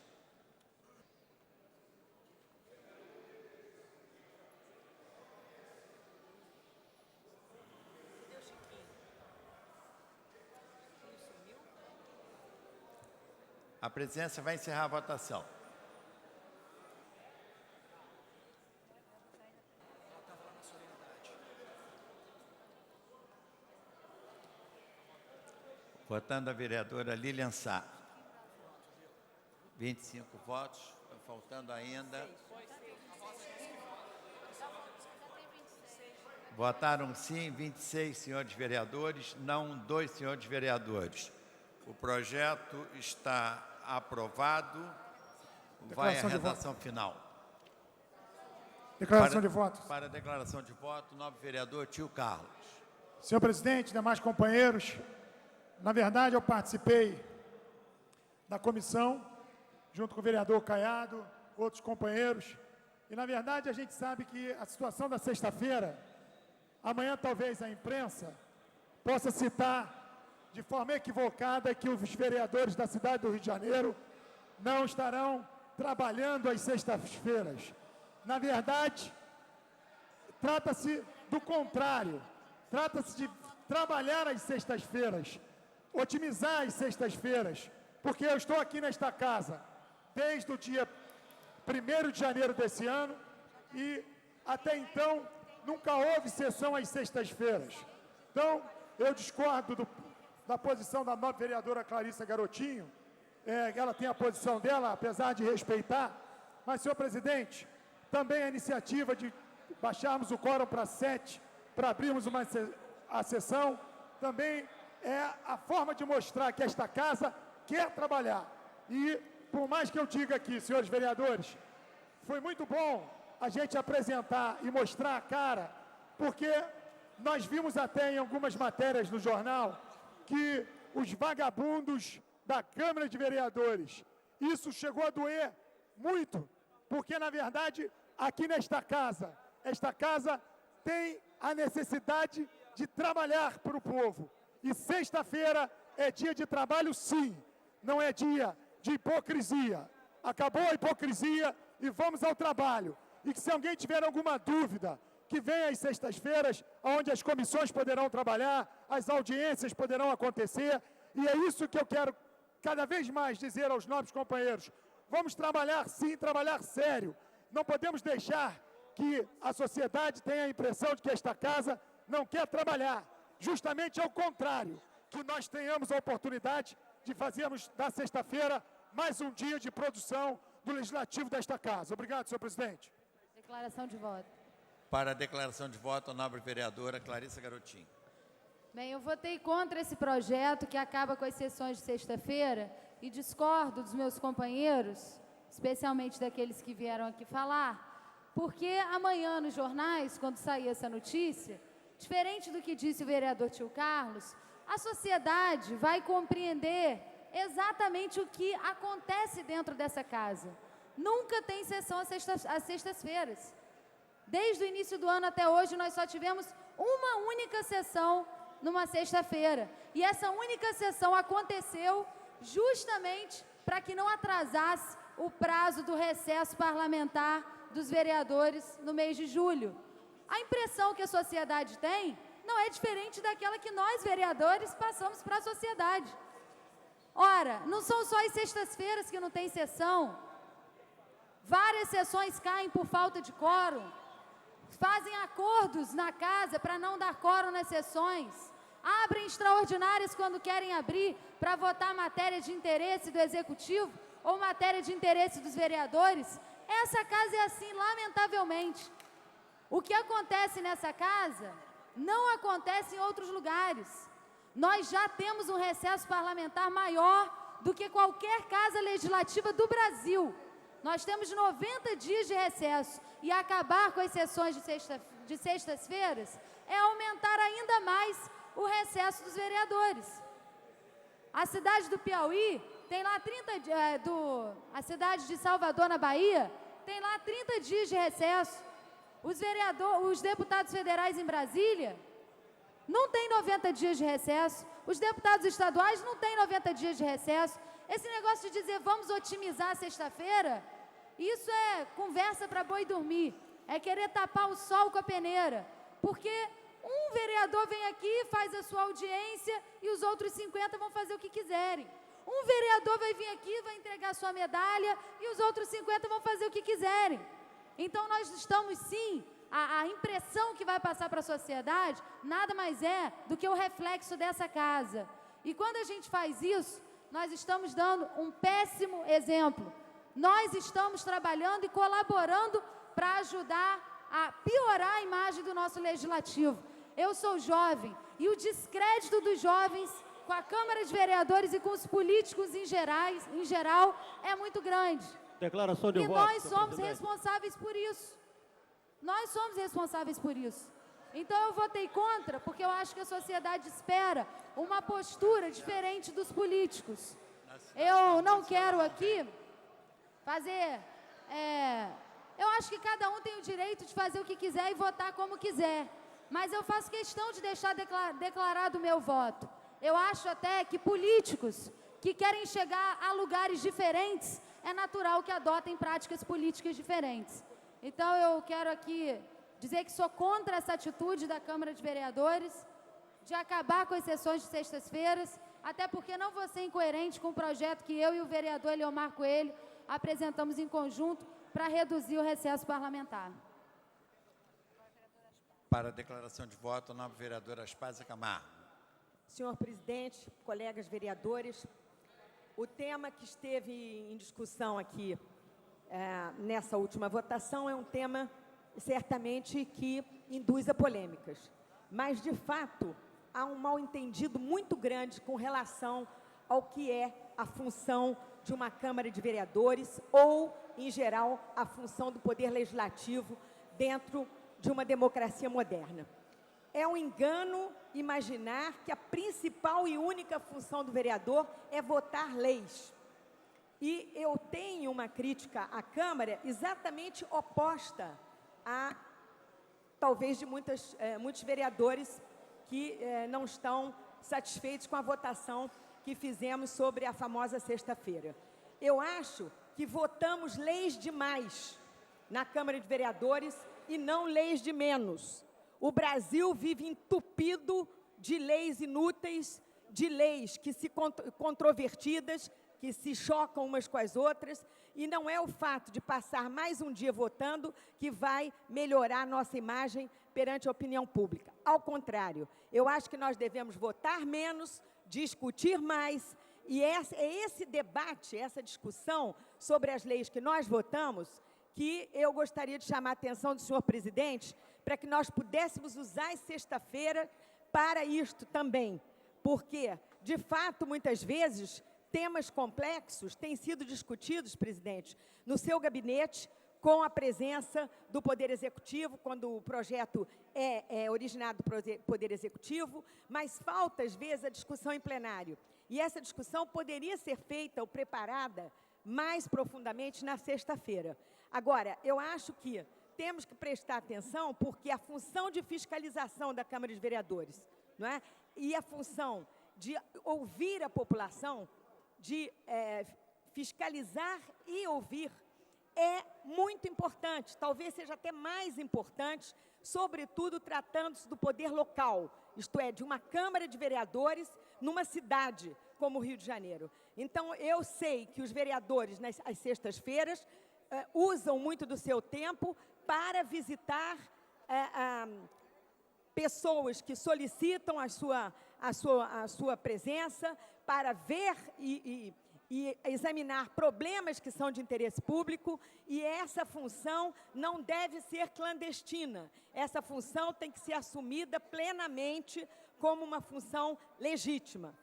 a presidência vai encerrar a votação. Votando a vereadora Lilian Sá. 25 votos, faltando ainda. Votaram sim 26 senhores vereadores, não 2 senhores vereadores. O projeto está aprovado. Vai à redação final. Declaração de votos. Para a declaração de voto, o nobre vereador Tio Carlos. Senhor presidente, demais companheiros, na verdade eu participei da comissão, junto com o vereador Caiado, outros companheiros, e na verdade a gente sabe que a situação da sexta-feira, amanhã talvez a imprensa possa citar de forma equivocada que os vereadores da cidade do Rio de Janeiro não estarão trabalhando às sextas-feiras. Na verdade, trata-se do contrário, trata-se de trabalhar às sextas-feiras, otimizar as sextas-feiras, porque eu estou aqui nesta casa desde o dia 1º de janeiro desse ano e até então nunca houve sessão às sextas-feiras. Então, eu discordo da posição da nova vereadora Clarissa Garotinho. Ela tem a posição dela, apesar de respeitar. Mas, senhor presidente, também a iniciativa de baixarmos o quórum para 7, para abrirmos a sessão, também é a forma de mostrar que esta casa quer trabalhar. E, por mais que eu diga aqui, senhores vereadores, foi muito bom a gente apresentar e mostrar a cara, porque nós vimos até em algumas matérias no jornal que os vagabundos da Câmara de Vereadores, isso chegou a doer muito, porque, na verdade, aqui nesta casa, esta casa tem a necessidade de trabalhar para o povo. E sexta-feira é dia de trabalho, sim, não é dia de hipocrisia. Acabou a hipocrisia e vamos ao trabalho. E que se alguém tiver alguma dúvida, que venha às sextas-feiras, onde as comissões poderão trabalhar, as audiências poderão acontecer, e é isso que eu quero cada vez mais dizer aos nobres companheiros. Vamos trabalhar sim, trabalhar sério. Não podemos deixar que a sociedade tenha a impressão de que esta casa não quer trabalhar. Justamente ao contrário, que nós tenhamos a oportunidade de fazermos da sexta-feira mais um dia de produção do Legislativo desta casa. Obrigado, senhor presidente. Declaração de voto. Para a declaração de voto, a nobre vereadora Clarissa Garotinho. Bem, eu votei contra esse projeto que acaba com as sessões de sexta-feira e discordo dos meus companheiros, especialmente daqueles que vieram aqui falar, porque amanhã nos jornais, quando sair essa notícia, diferente do que disse o vereador Tio Carlos, a sociedade vai compreender exatamente o que acontece dentro dessa casa. Nunca tem sessão às sextas-feiras. Desde o início do ano até hoje, nós só tivemos uma única sessão numa sexta-feira. E essa única sessão aconteceu justamente para que não atrasasse o prazo do recesso parlamentar dos vereadores no mês de julho. A impressão que a sociedade tem não é diferente daquela que nós, vereadores, passamos para a sociedade. Ora, não são só as sextas-feiras que não tem sessão. Várias sessões caem por falta de quórum. Fazem acordos na casa para não dar quórum nas sessões. Abrem extraordinárias quando querem abrir para votar matéria de interesse do Executivo ou matéria de interesse dos vereadores. Essa casa é assim, lamentavelmente. O que acontece nessa casa não acontece em outros lugares. Nós já temos um recesso parlamentar maior do que qualquer casa legislativa do Brasil. Nós temos 90 dias de recesso e acabar com as sessões de sextas-feiras é aumentar ainda mais o recesso dos vereadores. A cidade do Piauí tem lá a cidade de Salvador, na Bahia, tem lá 30 dias de recesso. Os deputados federais em Brasília não têm 90 dias de recesso. Os deputados estaduais não têm 90 dias de recesso. Esse negócio de dizer vamos otimizar a sexta-feira, isso é conversa para boi dormir. É querer tapar o sol com a peneira. Porque um vereador vem aqui, faz a sua audiência e os outros 50 vão fazer o que quiserem. Um vereador vai vir aqui, vai entregar a sua medalha e os outros 50 vão fazer o que quiserem. Então, nós estamos, sim, a impressão que vai passar para a sociedade nada mais é do que o reflexo dessa casa. E quando a gente faz isso, nós estamos dando um péssimo exemplo. Nós estamos trabalhando e colaborando para ajudar a piorar a imagem do nosso legislativo. Eu sou jovem e o descrédito dos jovens com a Câmara de Vereadores e com os políticos em geral é muito grande. Declaração de voto. E nós somos responsáveis por isso. Nós somos responsáveis por isso. Então eu votei contra, porque eu acho que a sociedade espera uma postura diferente dos políticos. Eu não quero aqui fazer... eu acho que cada um tem o direito de fazer o que quiser e votar como quiser. Mas eu faço questão de deixar declarado o meu voto. Eu acho até que políticos que querem chegar a lugares diferentes, é natural que adotem práticas políticas diferentes. Então, eu quero aqui dizer que sou contra essa atitude da Câmara de Vereadores de acabar com as sessões de sextas-feiras, até porque não vou ser incoerente com o projeto que eu e o vereador Eliomar Coelho apresentamos em conjunto para reduzir o recesso parlamentar. Para a declaração de voto, a nova vereadora Aspásia Camargo. senhor presidente, colegas vereadores, o tema que esteve em discussão aqui nessa última votação é um tema, certamente, que induz a polêmicas. Mas, de fato, há um mal-entendido muito grande com relação ao que é a função de uma Câmara de Vereadores ou, em geral, a função do Poder Legislativo dentro de uma democracia moderna. É um engano imaginar que a principal e única função do vereador é votar leis. E eu tenho uma crítica à Câmara exatamente oposta a, talvez, de muitos vereadores que não estão satisfeitos com a votação que fizemos sobre a famosa sexta-feira. Eu acho que votamos leis demais na Câmara de Vereadores e não leis de menos. O Brasil vive entupido de leis inúteis, de leis que controvertidas, que se chocam umas com as outras, e não é o fato de passar mais um dia votando que vai melhorar a nossa imagem perante a opinião pública. Ao contrário, eu acho que nós devemos votar menos, discutir mais, e é esse debate, essa discussão sobre as leis que nós votamos, que eu gostaria de chamar a atenção do senhor presidente, para que nós pudéssemos usar a sexta-feira para isto também. Porque, de fato, muitas vezes, temas complexos têm sido discutidos, presidente, no seu gabinete, com a presença do Poder Executivo, quando o projeto é originado do Poder Executivo, mas falta, às vezes, a discussão em plenário. E essa discussão poderia ser feita ou preparada mais profundamente na sexta-feira. Agora, eu acho que temos que prestar atenção, porque a função de fiscalização da Câmara de Vereadores, não é? E a função de ouvir a população, de fiscalizar e ouvir, é muito importante, talvez seja até mais importante, sobretudo tratando-se do poder local, isto é, de uma Câmara de Vereadores numa cidade como o Rio de Janeiro. Então, eu sei que os vereadores, às sextas-feiras, usam muito do seu tempo para visitar pessoas que solicitam a sua presença, para ver e examinar problemas que são de interesse público, e essa função não deve ser clandestina. Essa função tem que ser assumida plenamente como uma função legítima.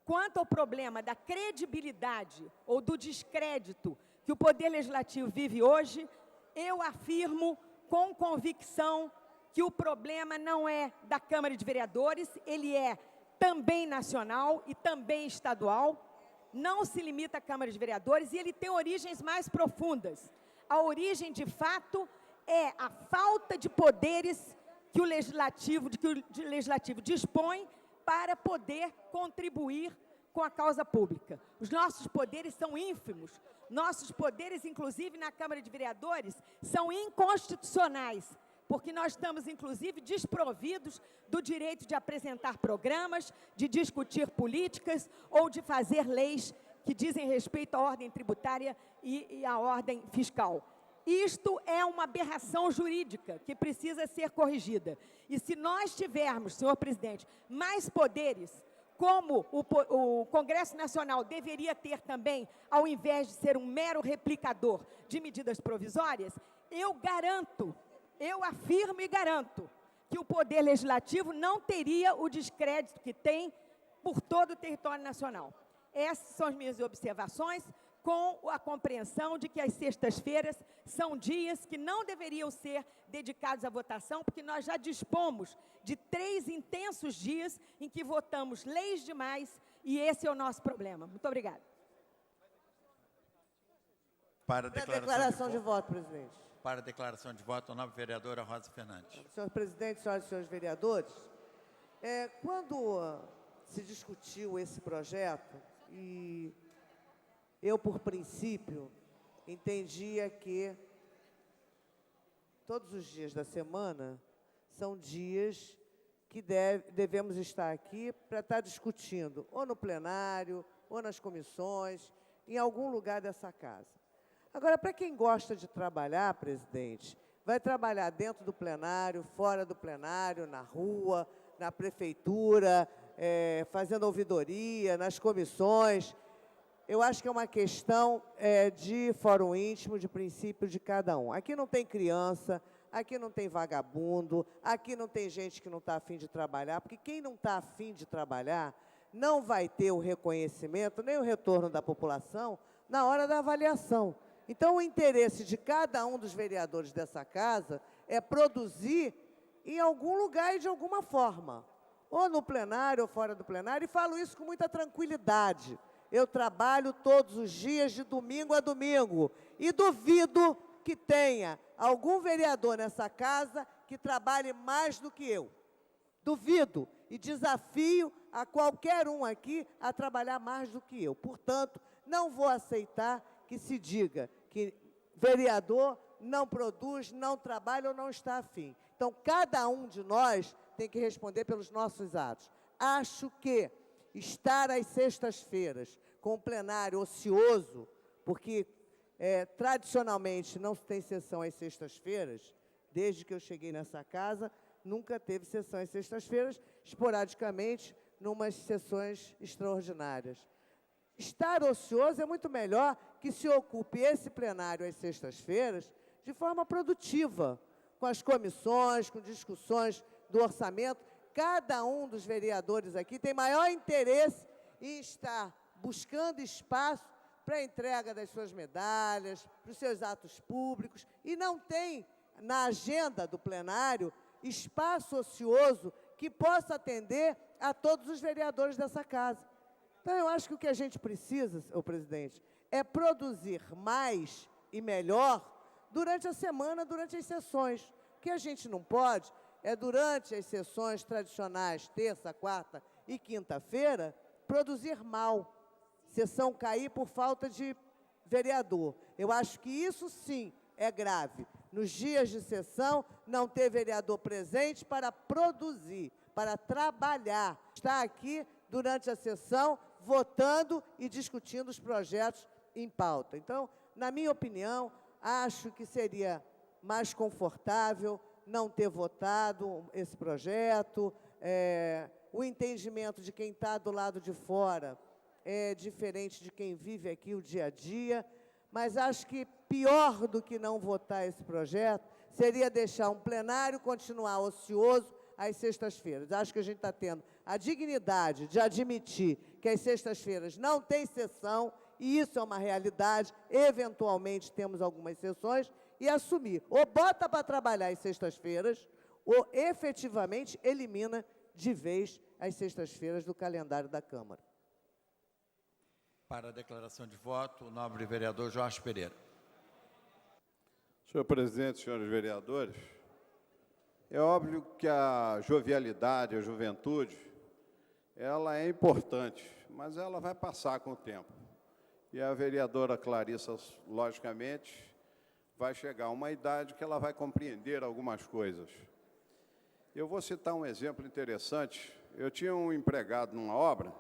Quanto ao problema da credibilidade ou do descrédito que o Poder Legislativo vive hoje, eu afirmo com convicção que o problema não é da Câmara de Vereadores, ele é também nacional e também estadual, não se limita à Câmara de Vereadores e ele tem origens mais profundas. A origem, de fato, é a falta de poderes que o Legislativo dispõe para poder contribuir com a causa pública. Os nossos poderes são ínfimos. Nossos poderes, inclusive na Câmara de Vereadores, são inconstitucionais, porque nós estamos, inclusive, desprovidos do direito de apresentar programas, de discutir políticas ou de fazer leis que dizem respeito à ordem tributária e à ordem fiscal. Isto é uma aberração jurídica que precisa ser corrigida. E se nós tivermos, senhor presidente, mais poderes, como o Congresso Nacional deveria ter também, ao invés de ser um mero replicador de medidas provisórias, eu garanto, eu afirmo e garanto que o Poder Legislativo não teria o descrédito que tem por todo o território nacional. Essas são as minhas observações, com a compreensão de que as sextas-feiras são dias que não deveriam ser dedicados à votação, porque nós já dispomos de 3 intensos dias em que votamos leis demais, e esse é o nosso problema. Muito obrigada. Para a declaração de voto, presidente. Para a declaração de voto, a nova vereadora Rosa Fernandes. Senhor presidente, senhoras e senhores vereadores, quando se discutiu esse projeto, e eu, por princípio, entendia que todos os dias da semana são dias que devemos estar aqui para estar discutindo, ou no plenário, ou nas comissões, em algum lugar dessa casa. Agora, para quem gosta de trabalhar, presidente, vai trabalhar dentro do plenário, fora do plenário, na rua, na prefeitura, fazendo ouvidoria, nas comissões. Eu acho que é uma questão de fórum íntimo, de princípio de cada um. Aqui não tem criança, aqui não tem vagabundo, aqui não tem gente que não está afim de trabalhar, porque quem não está afim de trabalhar não vai ter o reconhecimento, nem o retorno da população na hora da avaliação. Então, o interesse de cada um dos vereadores dessa casa é produzir em algum lugar e de alguma forma, ou no plenário ou fora do plenário, e falo isso com muita tranquilidade. Eu trabalho todos os dias, de domingo a domingo, e duvido que tenha algum vereador nessa casa que trabalhe mais do que eu. Duvido e desafio a qualquer um aqui a trabalhar mais do que eu. Portanto, não vou aceitar que se diga que vereador não produz, não trabalha ou não está afim. Então, cada um de nós tem que responder pelos nossos atos. Acho que estar às sextas-feiras com o plenário ocioso, porque tradicionalmente não se tem sessão às sextas-feiras, desde que eu cheguei nessa casa, nunca teve sessão às sextas-feiras, esporadicamente, numas sessões extraordinárias. Estar ocioso é muito melhor que se ocupe esse plenário às sextas-feiras de forma produtiva, com as comissões, com discussões do orçamento. Cada um dos vereadores aqui tem maior interesse em estar buscando espaço para a entrega das suas medalhas, para os seus atos públicos, e não tem na agenda do plenário espaço ocioso que possa atender a todos os vereadores dessa casa. Então, eu acho que o que a gente precisa, senhor presidente, é produzir mais e melhor durante a semana, durante as sessões. O que a gente não pode é, durante as sessões tradicionais, terça, quarta e quinta-feira, produzir mal. Sessão cair por falta de vereador. Eu acho que isso, sim, é grave. Nos dias de sessão, não ter vereador presente para produzir, para trabalhar. Está aqui durante a sessão, votando e discutindo os projetos em pauta. Então, na minha opinião, acho que seria mais confortável não ter votado esse projeto. O entendimento de quem está do lado de fora é diferente de quem vive aqui o dia a dia, mas acho que pior do que não votar esse projeto seria deixar um plenário continuar ocioso às sextas-feiras. Acho que a gente está tendo a dignidade de admitir que às sextas-feiras não tem sessão, e isso é uma realidade, eventualmente temos algumas sessões, e assumir. Ou bota para trabalhar às sextas-feiras, ou efetivamente elimina de vez as sextas-feiras do calendário da Câmara. Para a declaração de voto, o nobre vereador Jorge Pereira. Senhor presidente, senhores vereadores, é óbvio que a jovialidade, a juventude, ela é importante, mas ela vai passar com o tempo. E a vereadora Clarissa, logicamente, vai chegar a uma idade que ela vai compreender algumas coisas. Eu vou citar um exemplo interessante. Eu tinha um empregado numa obra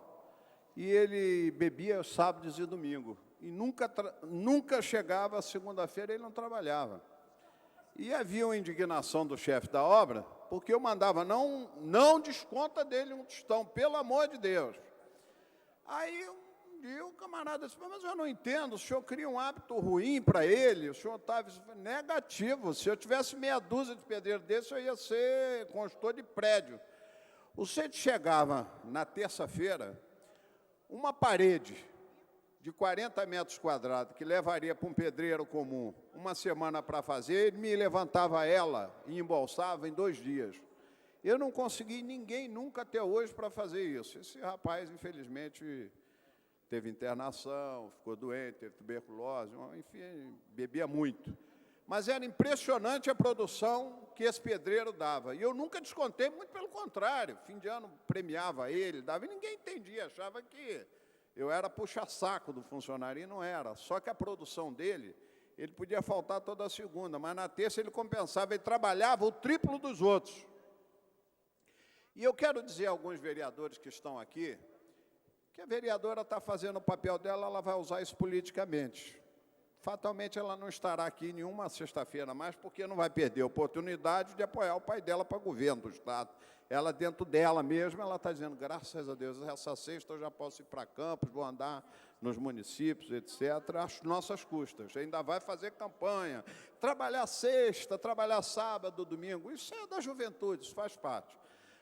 e ele bebia sábados e domingos. E nunca chegava segunda-feira, ele não trabalhava. E havia uma indignação do chefe da obra, porque eu mandava, não desconta dele um tostão, pelo amor de Deus. Aí um dia o camarada disse, mas eu não entendo, o senhor cria um hábito ruim para ele, o senhor estava negativo, se eu tivesse meia dúzia de pedreiro desse, eu ia ser construtor de prédio. O senhor chegava na terça-feira, uma parede de 40 metros quadrados, que levaria para um pedreiro comum uma semana para fazer, ele me levantava ela e embolsava em 2 dias. Eu não consegui ninguém nunca até hoje para fazer isso. Esse rapaz, infelizmente, teve internação, ficou doente, teve tuberculose, enfim, bebia muito. Mas era impressionante a produção que esse pedreiro dava. E eu nunca descontei, muito pelo contrário. Fim de ano premiava ele, dava, e ninguém entendia, achava que eu era puxa-saco do funcionário, e não era. Só que a produção dele, ele podia faltar toda a segunda, mas na terça ele compensava, ele trabalhava o triplo dos outros. E eu quero dizer a alguns vereadores que estão aqui, que a vereadora está fazendo o papel dela, ela vai usar isso politicamente. Fatalmente ela não estará aqui nenhuma sexta-feira mais, porque não vai perder a oportunidade de apoiar o pai dela para governo do Estado, Ela, dentro dela mesma, ela está dizendo, graças a Deus, essa sexta eu já posso ir para campos, vou andar nos municípios, etc., às nossas custas. Ainda vai fazer campanha, trabalhar sexta, trabalhar sábado, domingo. Isso é da juventude, isso faz parte.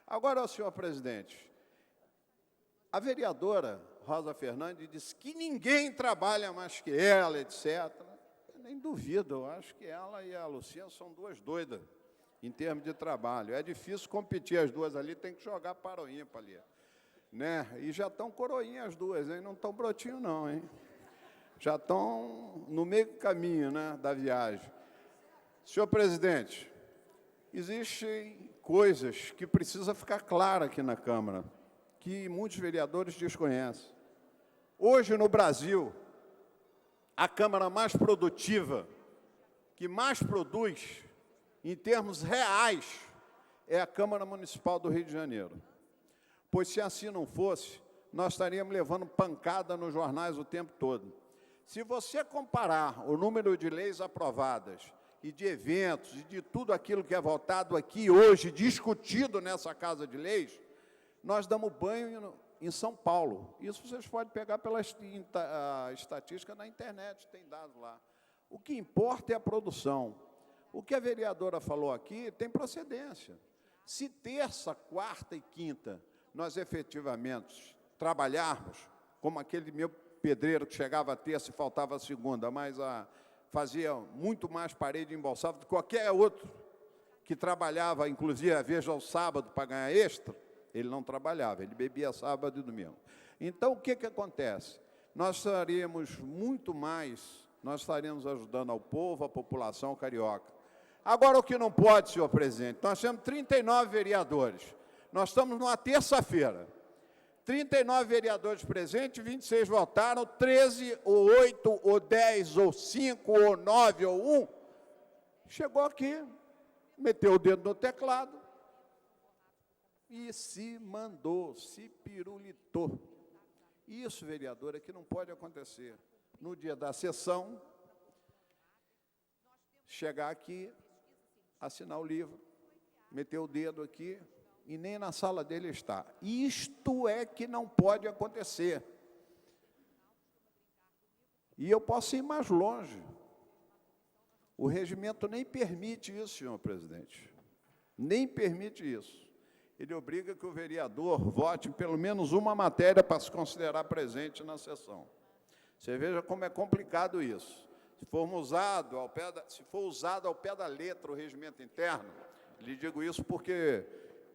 Agora, senhor presidente, a vereadora Rosa Fernandes disse que ninguém trabalha mais que ela, etc. Eu nem duvido, eu acho que ela e a Lucinha são duas doidas em termos de trabalho. É difícil competir as duas ali, tem que jogar para o ímpar ali. Né? E já estão coroinhas as duas, hein? Não estão brotinho não, hein? Já estão no meio do caminho, né, da viagem. Senhor presidente, existem coisas que precisam ficar claras aqui na Câmara, que muitos vereadores desconhecem. Hoje, no Brasil, a Câmara mais produtiva, que mais produz, em termos reais, é a Câmara Municipal do Rio de Janeiro. Pois, se assim não fosse, nós estaríamos levando pancada nos jornais o tempo todo. Se você comparar o número de leis aprovadas e de eventos e de tudo aquilo que é votado aqui hoje, discutido nessa Casa de Leis, nós damos banho em São Paulo. Isso vocês podem pegar pela estatística na internet, tem dados lá. O que importa é a produção. O que a vereadora falou aqui tem procedência. Se terça, quarta e quinta nós efetivamente trabalharmos, como aquele meu pedreiro que chegava a terça e faltava a segunda, mas fazia muito mais parede embolsada do que qualquer outro que trabalhava, inclusive, às vezes, ao sábado para ganhar extra, ele não trabalhava, ele bebia sábado e domingo. Então, o que acontece? Nós estaríamos muito mais, nós estaríamos ajudando ao povo, à população carioca. Agora, o que não pode, senhor presidente, nós temos 39 vereadores, nós estamos numa terça-feira, 39 vereadores presentes, 26 votaram, 13, ou 8, ou 10, ou 5, ou 9, ou 1, chegou aqui, meteu o dedo no teclado e se mandou, se pirulitou. Isso, vereador, é que não pode acontecer. No dia da sessão, chegar aqui, assinar o livro, meter o dedo aqui, e nem na sala dele está. Isto é que não pode acontecer. E eu posso ir mais longe. O regimento nem permite isso, senhor presidente. Nem permite isso. Ele obriga que o vereador vote em pelo menos uma matéria para se considerar presente na sessão. Você veja como é complicado isso. Se for usado ao pé da letra o regimento interno, lhe digo isso porque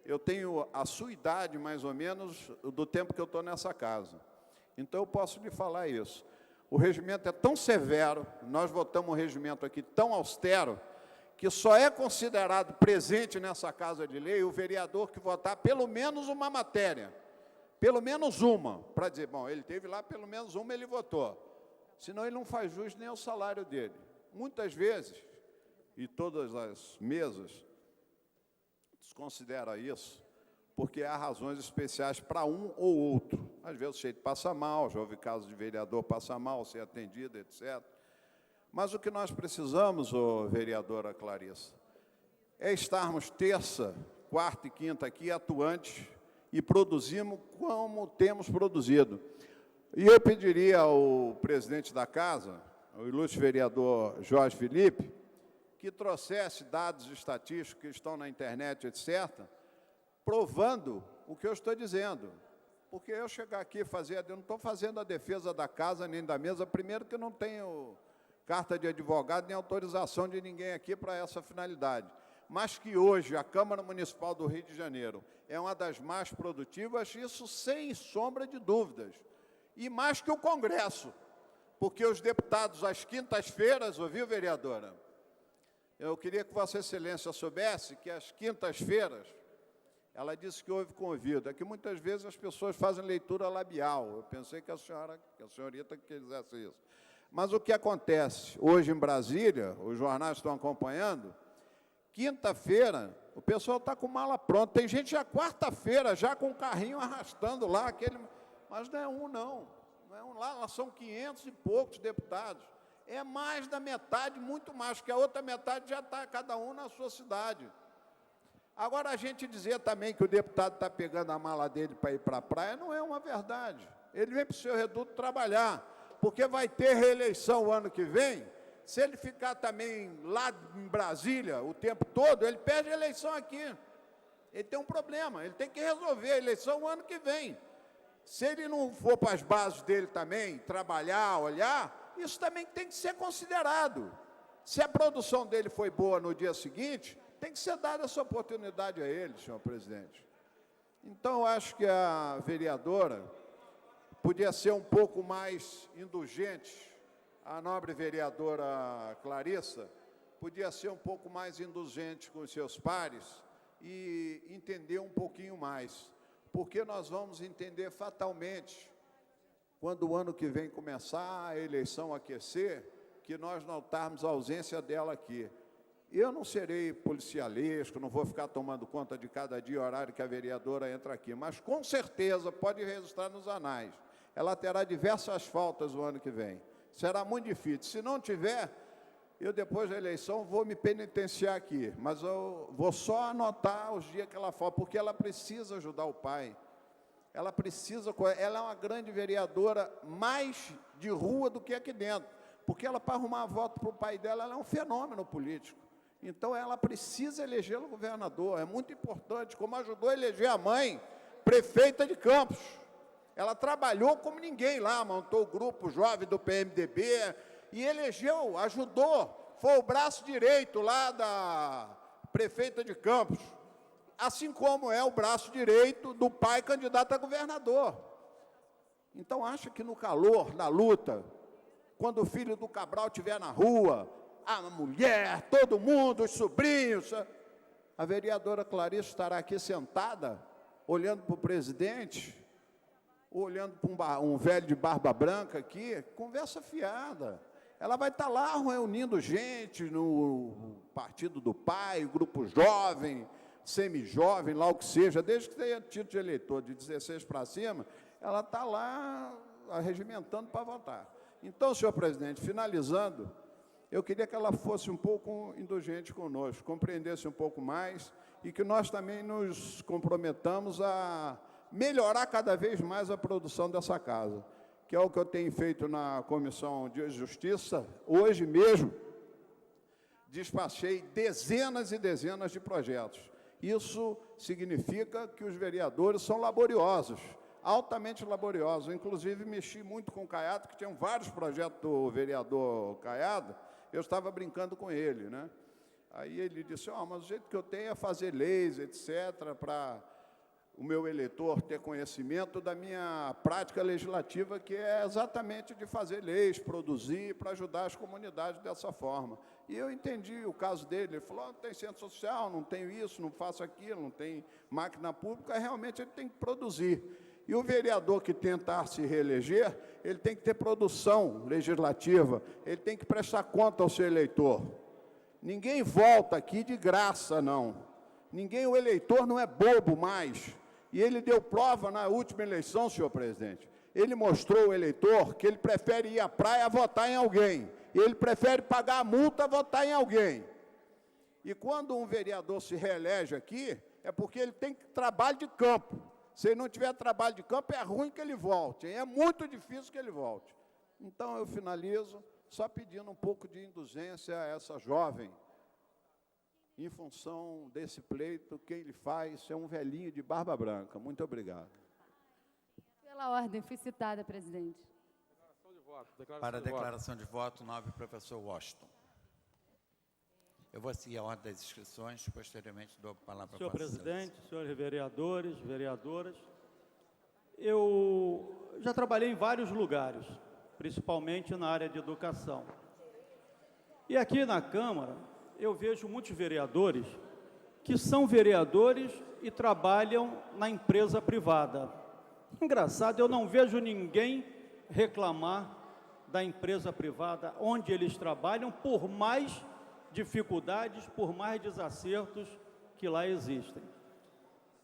eu tenho a sua idade, mais ou menos, do tempo que eu estou nessa casa. Então, eu posso lhe falar isso. O regimento é tão severo, nós votamos um regimento aqui tão austero, que só é considerado presente nessa Casa de Lei o vereador que votar pelo menos uma matéria. Pelo menos uma, para dizer, bom, ele teve lá pelo menos uma, ele votou. Senão, ele não faz jus nem ao salário dele. Muitas vezes, e todas as mesas desconsidera isso, porque há razões especiais para um ou outro. Às vezes o sujeito passa mal, já houve casos de vereador passar mal, ser atendido, etc. Mas o que nós precisamos, vereadora Clarissa, é estarmos terça, quarta e quinta aqui atuantes e produzimos como temos produzido. E eu pediria ao presidente da casa, o ilustre vereador Jorge Felipe, que trouxesse dados estatísticos que estão na internet, etc., provando o que eu estou dizendo. Porque eu chegar aqui e fazer, eu não estou fazendo a defesa da casa nem da mesa, primeiro que eu não tenho carta de advogado nem autorização de ninguém aqui para essa finalidade. Mas que hoje a Câmara Municipal do Rio de Janeiro é uma das mais produtivas, isso sem sombra de dúvidas. E mais que o Congresso, porque os deputados, às quintas-feiras, ouviu, vereadora? Eu queria que Vossa Excelência soubesse que às quintas-feiras, ela disse que houve convite, é que muitas vezes as pessoas fazem leitura labial. Eu pensei que a senhorita quisesse isso. Mas o que acontece hoje em Brasília, os jornais estão acompanhando, quinta-feira, o pessoal está com mala pronta. Tem gente já quarta-feira, já com o carrinho arrastando lá, mas não é um, não. Não é um, lá são 500 e poucos deputados. É mais da metade, muito mais, porque a outra metade já está cada um na sua cidade. Agora, a gente dizer também que o deputado está pegando a mala dele para ir para a praia não é uma verdade. Ele vem para o seu reduto trabalhar, porque vai ter reeleição o ano que vem. Se ele ficar também lá em Brasília o tempo todo, ele perde a eleição aqui. Ele tem um problema, ele tem que resolver a eleição o ano que vem. Se ele não for para as bases dele também, trabalhar, olhar, isso também tem que ser considerado. Se a produção dele foi boa no dia seguinte, tem que ser dada essa oportunidade a ele, senhor presidente. Então, eu acho que a vereadora podia ser um pouco mais indulgente, a nobre vereadora Clarissa podia ser um pouco mais indulgente com os seus pares e entender um pouquinho mais, porque nós vamos entender fatalmente, quando o ano que vem começar a eleição aquecer, que nós notarmos a ausência dela aqui. Eu não serei policialesco, não vou ficar tomando conta de cada dia, horário que a vereadora entra aqui, mas com certeza pode registrar nos anais. Ela terá diversas faltas o ano que vem. Será muito difícil. Se não tiver, eu depois da eleição vou me penitenciar aqui, mas eu vou só anotar os dias que ela falta, porque ela precisa ajudar o pai. Ela é uma grande vereadora, mais de rua do que aqui dentro, porque ela, para arrumar voto para o pai dela, ela é um fenômeno político. Então, ela precisa eleger o governador, é muito importante, como ajudou a eleger a mãe, prefeita de Campos. Ela trabalhou como ninguém lá, montou o grupo jovem do PMDB e elegeu, ajudou, foi o braço direito lá da prefeita de Campos, assim como é o braço direito do pai candidato a governador. Então, acha que no calor, na luta, quando o filho do Cabral estiver na rua, a mulher, todo mundo, os sobrinhos, a vereadora Clarissa estará aqui sentada, olhando para o presidente, olhando para um velho de barba branca aqui, conversa fiada. Ela vai estar lá reunindo gente no partido do pai, grupo jovem, semi-jovem, lá o que seja, desde que tenha título de eleitor de 16 para cima, ela está lá arregimentando para votar. Então, senhor presidente, finalizando, eu queria que ela fosse um pouco indulgente conosco, compreendesse um pouco mais e que nós também nos comprometamos a melhorar cada vez mais a produção dessa casa, que é o que eu tenho feito na Comissão de Justiça. Hoje mesmo, despachei dezenas e dezenas de projetos. Isso significa que os vereadores são laboriosos, altamente laboriosos. Inclusive, mexi muito com o Caiado, que tinham vários projetos do vereador Caiado, eu estava brincando com ele, né? Aí ele disse, mas o jeito que eu tenho é fazer leis, etc., para o meu eleitor ter conhecimento da minha prática legislativa, que é exatamente de fazer leis, produzir, para ajudar as comunidades dessa forma. E eu entendi o caso dele, ele falou, não tem centro social, não tenho isso, não faço aquilo, não tem máquina pública, realmente ele tem que produzir. E o vereador que tentar se reeleger, ele tem que ter produção legislativa, ele tem que prestar conta ao seu eleitor. Ninguém volta aqui de graça, não. O eleitor não é bobo mais. E ele deu prova na última eleição, senhor presidente. Ele mostrou ao eleitor que ele prefere ir à praia a votar em alguém. Ele prefere pagar a multa a votar em alguém. E quando um vereador se reelege aqui, é porque ele tem trabalho de campo. Se ele não tiver trabalho de campo, é ruim que ele volte. É muito difícil que ele volte. Então, eu finalizo só pedindo um pouco de indulgência a essa jovem, em função desse pleito, quem lhe faz é um velhinho de barba branca. Muito obrigado. Pela ordem, fui citada, presidente. Para a declaração de voto, nobre professor Washington. Eu vou seguir a ordem das inscrições, posteriormente dou a palavra para Senhor Vossa Excelência. presidente, senhores vereadores, vereadoras, eu já trabalhei em vários lugares, principalmente na área de educação. E aqui na Câmara, eu vejo muitos vereadores que são vereadores e trabalham na empresa privada. Engraçado, eu não vejo ninguém reclamar da empresa privada onde eles trabalham, por mais dificuldades, por mais desacertos que lá existem.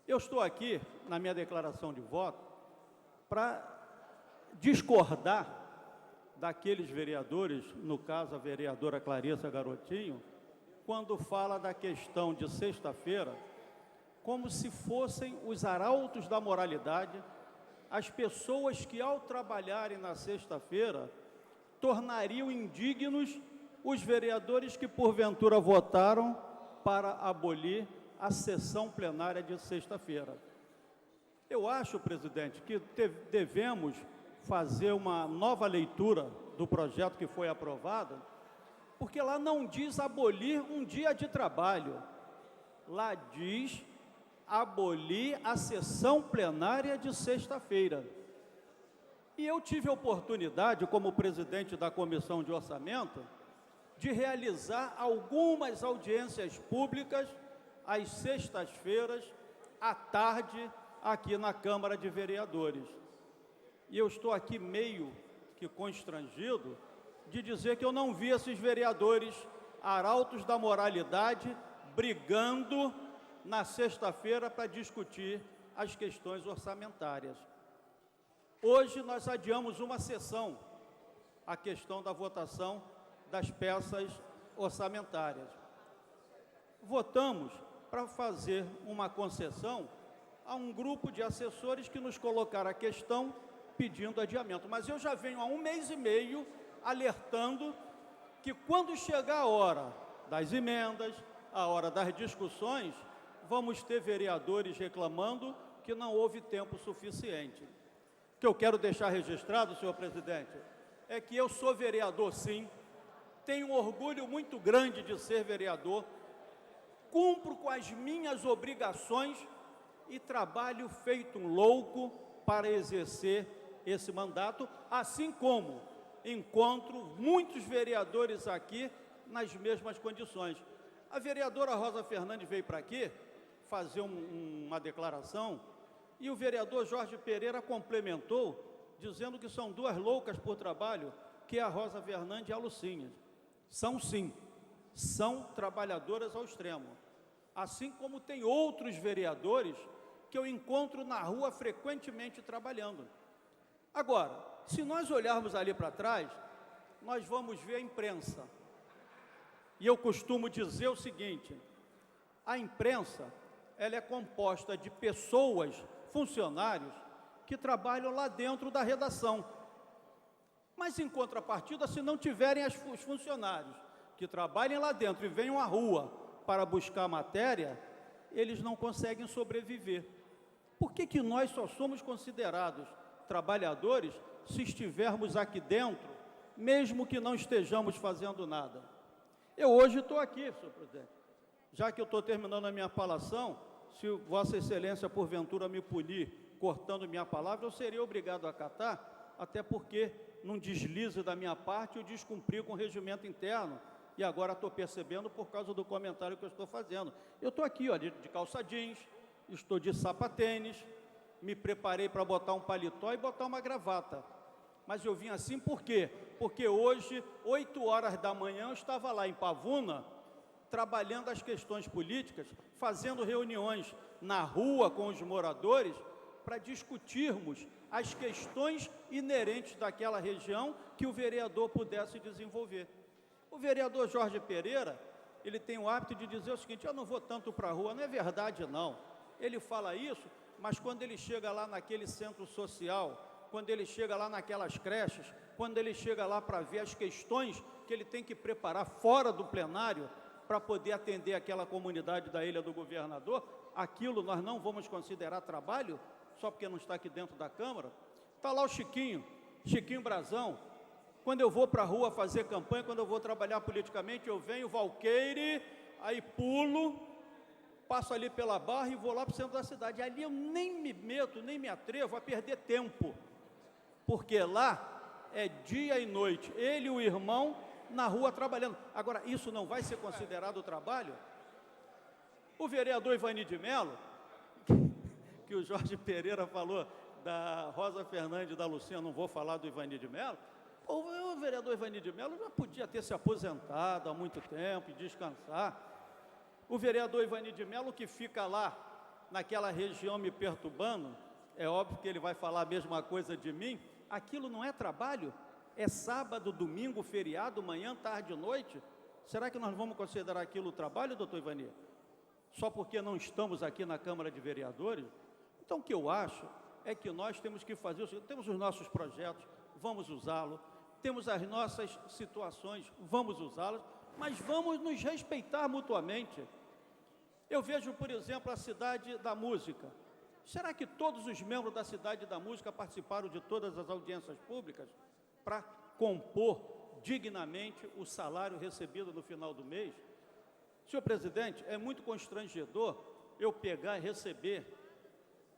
Eu estou aqui, na minha declaração de voto, para discordar daqueles vereadores, no caso a vereadora Clarissa Garotinho, quando fala da questão de sexta-feira, como se fossem os arautos da moralidade, as pessoas que, ao trabalharem na sexta-feira, tornariam indignos os vereadores que, porventura, votaram para abolir a sessão plenária de sexta-feira. Eu acho, presidente, que devemos fazer uma nova leitura do projeto que foi aprovado, porque lá não diz abolir um dia de trabalho, lá diz abolir a sessão plenária de sexta-feira. E eu tive a oportunidade, como presidente da Comissão de Orçamento, de realizar algumas audiências públicas às sextas-feiras, à tarde, aqui na Câmara de Vereadores. E eu estou aqui meio que constrangido de dizer que eu não vi esses vereadores arautos da moralidade brigando na sexta-feira para discutir as questões orçamentárias. Hoje nós adiamos uma sessão, a questão da votação das peças orçamentárias. Votamos para fazer uma concessão a um grupo de assessores que nos colocaram a questão pedindo adiamento. Mas eu já venho há 1 mês e meio alertando que quando chegar a hora das emendas, a hora das discussões, vamos ter vereadores reclamando que não houve tempo suficiente. O que eu quero deixar registrado, senhor presidente, é que eu sou vereador, sim, tenho um orgulho muito grande de ser vereador, cumpro com as minhas obrigações e trabalho feito um louco para exercer esse mandato, assim como encontro muitos vereadores aqui nas mesmas condições. A vereadora Rosa Fernandes veio para aqui fazer uma declaração e o vereador Jorge Pereira complementou, dizendo que são 2 loucas por trabalho, que é a Rosa Fernandes e a Lucinha. São sim, são trabalhadoras ao extremo. Assim como tem outros vereadores que eu encontro na rua frequentemente trabalhando. Agora, se nós olharmos ali para trás, nós vamos ver a imprensa. E eu costumo dizer o seguinte, a imprensa, ela é composta de pessoas, funcionários, que trabalham lá dentro da redação. Mas, em contrapartida, se não tiverem os funcionários que trabalhem lá dentro e venham à rua para buscar matéria, eles não conseguem sobreviver. Por que nós só somos considerados trabalhadores se estivermos aqui dentro, mesmo que não estejamos fazendo nada? Eu hoje estou aqui, senhor presidente. Já que eu estou terminando a minha falação, se Vossa Excelência, porventura, me punir cortando minha palavra, eu seria obrigado a acatar, até porque, num deslize da minha parte, eu descumpri com o regimento interno, e agora estou percebendo por causa do comentário que eu estou fazendo. Eu estou aqui, ó, de calça jeans, estou de sapatênis, me preparei para botar um paletó e botar uma gravata. Mas eu vim assim por quê? Porque hoje, 8 horas da manhã, eu estava lá em Pavuna, trabalhando as questões políticas, fazendo reuniões na rua com os moradores, para discutirmos as questões inerentes daquela região que o vereador pudesse desenvolver. O vereador Jorge Pereira, ele tem o hábito de dizer o seguinte, eu não vou tanto para a rua, não é verdade não. Ele fala isso, mas quando ele chega lá naquele centro social, quando ele chega lá naquelas creches, quando ele chega lá para ver as questões que ele tem que preparar fora do plenário para poder atender aquela comunidade da Ilha do Governador, aquilo nós não vamos considerar trabalho, só porque não está aqui dentro da Câmara. Está lá o Chiquinho Brazão. Quando eu vou para a rua fazer campanha, quando eu vou trabalhar politicamente, eu venho, Valqueire, aí pulo, passo ali pela Barra e vou lá para o centro da cidade. Ali eu nem me meto, nem me atrevo a perder tempo, porque lá é dia e noite, ele e o irmão na rua trabalhando. Agora, isso não vai ser considerado trabalho? O vereador Ivani de Mello, que o Jorge Pereira falou da Rosa Fernandes e da Lucinha, não vou falar do Ivani de Mello, o vereador Ivani de Mello já podia ter se aposentado há muito tempo e descansar. O vereador Ivani de Mello, que fica lá naquela região me perturbando, é óbvio que ele vai falar a mesma coisa de mim, aquilo não é trabalho? É sábado, domingo, feriado, manhã, tarde, noite? Será que nós vamos considerar aquilo trabalho, doutor Ivani? só porque não estamos aqui na Câmara de Vereadores. Então, o que eu acho é que nós temos que fazer o seguinte: temos os nossos projetos, vamos usá-los, temos as nossas situações, vamos usá-las, mas vamos nos respeitar mutuamente. Eu vejo, por exemplo, a Cidade da Música. Será que todos os membros da Cidade da Música participaram de todas as audiências públicas para compor dignamente o salário recebido no final do mês? Senhor presidente, é muito constrangedor eu pegar e receber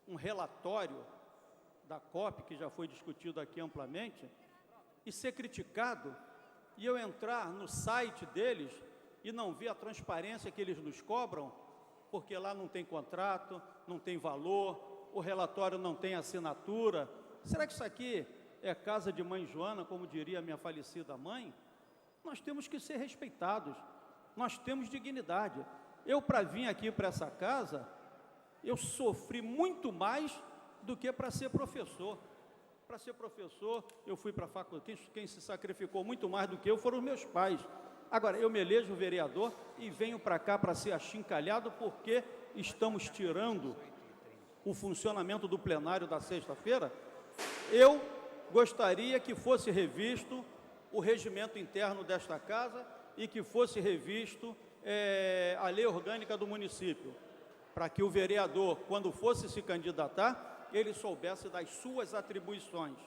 um relatório da COP, que já foi discutido aqui amplamente, e ser criticado, e eu entrar no site deles e não ver a transparência que eles nos cobram, porque lá não tem contrato, não tem valor, o relatório não tem assinatura. Será que isso aqui é casa de mãe Joana, como diria a minha falecida mãe? Nós temos que ser respeitados, nós temos dignidade. Eu, para vir aqui para essa casa, eu sofri muito mais do que para ser professor. Para ser professor, eu fui para a faculdade, quem se sacrificou muito mais do que eu foram os meus pais. Agora, eu me elejo vereador e venho para cá para ser achincalhado porque estamos tirando o funcionamento do plenário da sexta-feira. Eu gostaria que fosse revisto o regimento interno desta casa e que fosse revisto a lei orgânica do município, para que o vereador, quando fosse se candidatar, ele soubesse das suas atribuições.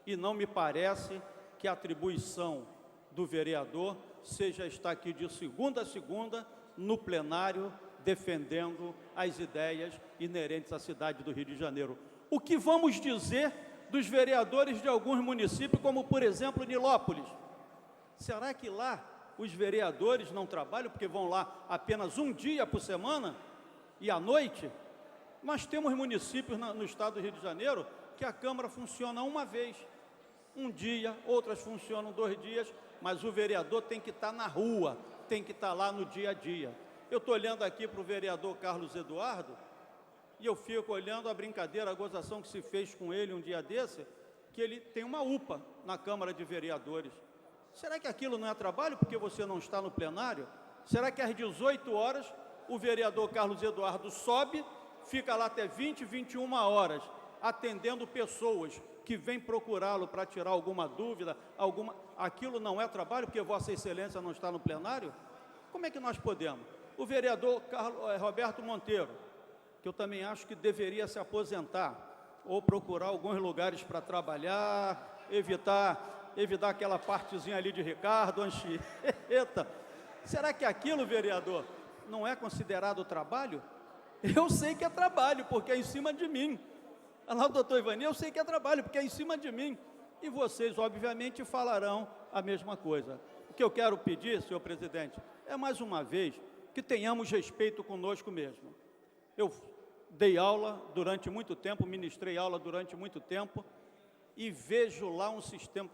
E não me parece que a atribuição do vereador seja estar aqui de segunda a segunda no plenário defendendo as ideias inerentes à cidade do Rio de Janeiro. O que vamos dizer dos vereadores de alguns municípios, como por exemplo Nilópolis? Será que lá os vereadores não trabalham porque vão lá apenas um dia por semana e à noite? Nós temos municípios no estado do Rio de Janeiro que a Câmara funciona uma vez, um dia, outras funcionam 2 dias, mas o vereador tem que estar na rua, tem que estar lá no dia a dia. Eu estou olhando aqui para o vereador Carlos Eduardo e eu fico olhando a brincadeira, a gozação que se fez com ele um dia desse, que ele tem uma UPA na Câmara de Vereadores. Será que aquilo não é trabalho porque você não está no plenário? Será que às 18 horas o vereador Carlos Eduardo sobe, fica lá até 20, 21 horas, atendendo pessoas que vêm procurá-lo para tirar alguma dúvida, aquilo não é trabalho porque Vossa Excelência não está no plenário? Como é que nós podemos? O vereador Roberto Monteiro, que eu também acho que deveria se aposentar, ou procurar alguns lugares para trabalhar, evitar aquela partezinha ali de Ricardo, Anchieta. Será que aquilo, vereador, não é considerado trabalho? Eu sei que é trabalho, porque é em cima de mim. Olha lá o doutor Ivani, eu sei que é trabalho, porque é em cima de mim. E vocês, obviamente, falarão a mesma coisa. O que eu quero pedir, senhor presidente, é mais uma vez que tenhamos respeito conosco mesmo. Eu dei aula durante muito tempo, ministrei aula durante muito tempo, e vejo lá um sistema,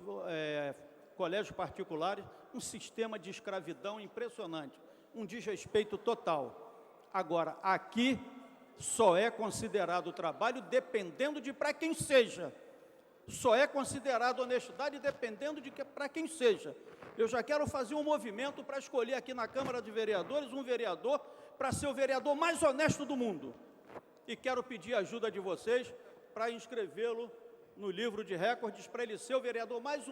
colégios particulares, um sistema de escravidão impressionante, um desrespeito total. Agora, aqui só é considerado trabalho dependendo de para quem seja. Só é considerado honestidade dependendo de para quem seja. Eu já quero fazer um movimento para escolher aqui na Câmara de Vereadores um vereador para ser o vereador mais honesto do mundo. E quero pedir a ajuda de vocês para inscrevê-lo no livro de recordes, para ele ser o vereador mais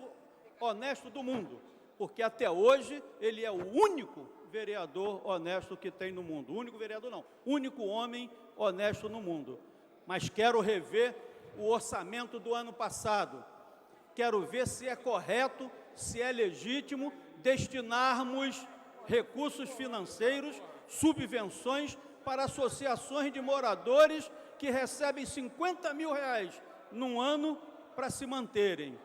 honesto do mundo, porque até hoje ele é o único vereador honesto que tem no mundo. O único vereador não, o único homem honesto no mundo. Mas quero rever o orçamento do ano passado. Quero ver se é correto, se é legítimo destinarmos recursos financeiros, subvenções para associações de moradores que recebem R$50 mil num ano para se manterem.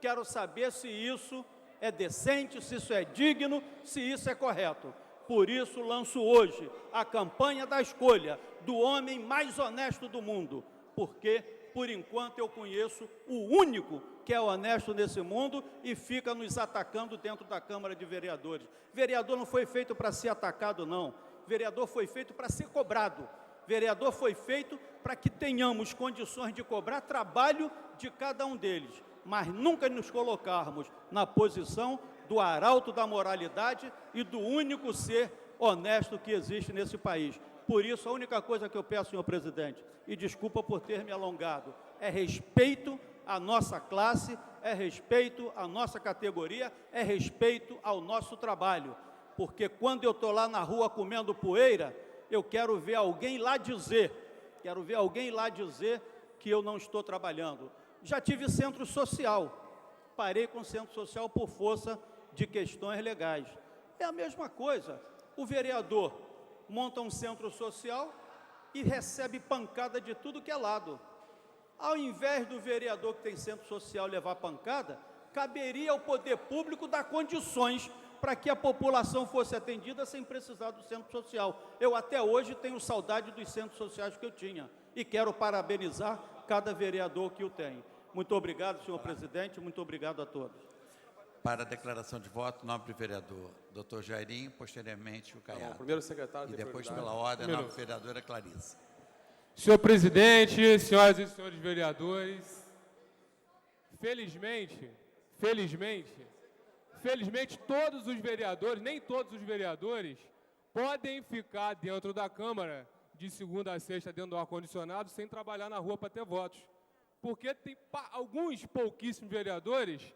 Quero saber se isso é decente, se isso é digno, se isso é correto. Por isso lanço hoje a campanha da escolha do homem mais honesto do mundo, porque, por enquanto, eu conheço o único que é honesto nesse mundo e fica nos atacando dentro da Câmara de Vereadores. Vereador não foi feito para ser atacado, não. Vereador foi feito para ser cobrado. Vereador foi feito para que tenhamos condições de cobrar trabalho de cada um deles, mas nunca nos colocarmos na posição do arauto da moralidade e do único ser honesto que existe nesse país. Por isso, a única coisa que eu peço, senhor presidente, e desculpa por ter me alongado, é respeito à nossa classe, é respeito à nossa categoria, é respeito ao nosso trabalho. Porque quando eu estou lá na rua comendo poeira, eu quero ver alguém lá dizer, que eu não estou trabalhando. Já tive centro social, parei com centro social por força de questões legais. É a mesma coisa, o vereador monta um centro social e recebe pancada de tudo que é lado. Ao invés do vereador que tem centro social levar pancada, caberia ao poder público dar condições para que a população fosse atendida sem precisar do centro social. Eu até hoje tenho saudade dos centros sociais que eu tinha e quero parabenizar cada vereador que o tem. Muito obrigado, senhor presidente, muito obrigado a todos. Para a declaração de voto, nobre vereador Dr. Jairinho, posteriormente o Caiado. Primeiro o secretário. E depois, pela ordem, a nobre vereadora Clarice. Senhor presidente, senhoras e senhores vereadores, felizmente, todos os vereadores, nem todos os vereadores, podem ficar dentro da Câmara de segunda a sexta, dentro do ar-condicionado, sem trabalhar na rua para ter votos. Porque tem alguns pouquíssimos vereadores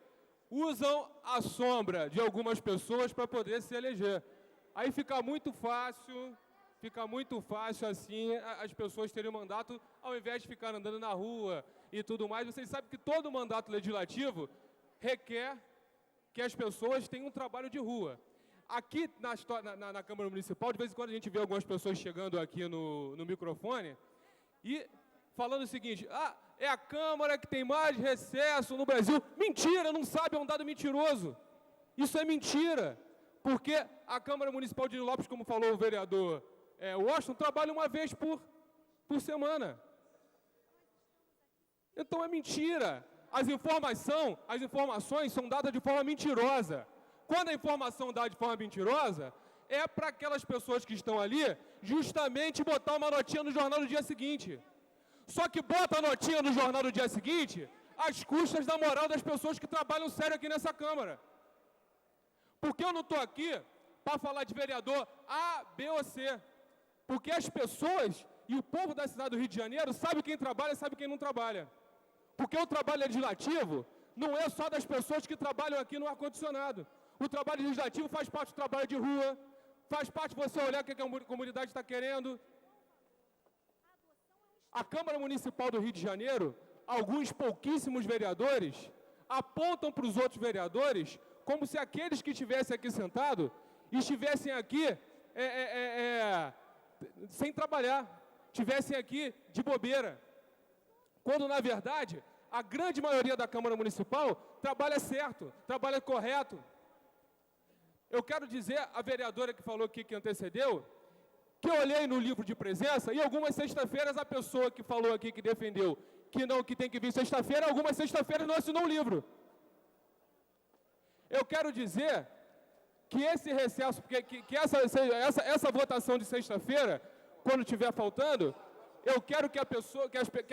usam a sombra de algumas pessoas para poder se eleger. Aí fica muito fácil assim as pessoas terem mandato, ao invés de ficar andando na rua e tudo mais. Vocês sabem que todo mandato legislativo requer que as pessoas tenham um trabalho de rua. Aqui na Câmara Municipal, de vez em quando a gente vê algumas pessoas chegando aqui no microfone e falando o seguinte: é a Câmara que tem mais recesso no Brasil. Mentira, não sabe, é um dado mentiroso. Isso é mentira, porque a Câmara Municipal de Nilópolis, como falou o vereador Washington, trabalha uma vez por semana. Então é mentira. As informações são dadas de forma mentirosa. Quando a informação é dada de forma mentirosa, é para aquelas pessoas que estão ali justamente botar uma notinha no jornal no dia seguinte. Só que bota a notinha no jornal no dia seguinte às custas da moral das pessoas que trabalham sério aqui nessa Câmara. Porque eu não estou aqui para falar de vereador A, B ou C. Porque as pessoas e o povo da cidade do Rio de Janeiro sabe quem trabalha e sabe quem não trabalha. Porque o trabalho legislativo não é só das pessoas que trabalham aqui no ar-condicionado. O trabalho legislativo faz parte do trabalho de rua, faz parte de você olhar o que a comunidade está querendo. A Câmara Municipal do Rio de Janeiro, alguns pouquíssimos vereadores, apontam para os outros vereadores como se aqueles que estivessem aqui sentados estivessem aqui sem trabalhar, estivessem aqui de bobeira. Quando, na verdade, a grande maioria da Câmara Municipal trabalha certo, trabalha correto. Eu quero dizer, a vereadora que falou aqui, que antecedeu, que eu olhei no livro de presença e algumas sexta-feiras a pessoa que falou aqui, que defendeu que tem que vir sexta-feira, algumas sexta-feiras não assinou o livro. Eu quero dizer que esse recesso, que essa votação de sexta-feira, quando estiver faltando, eu quero que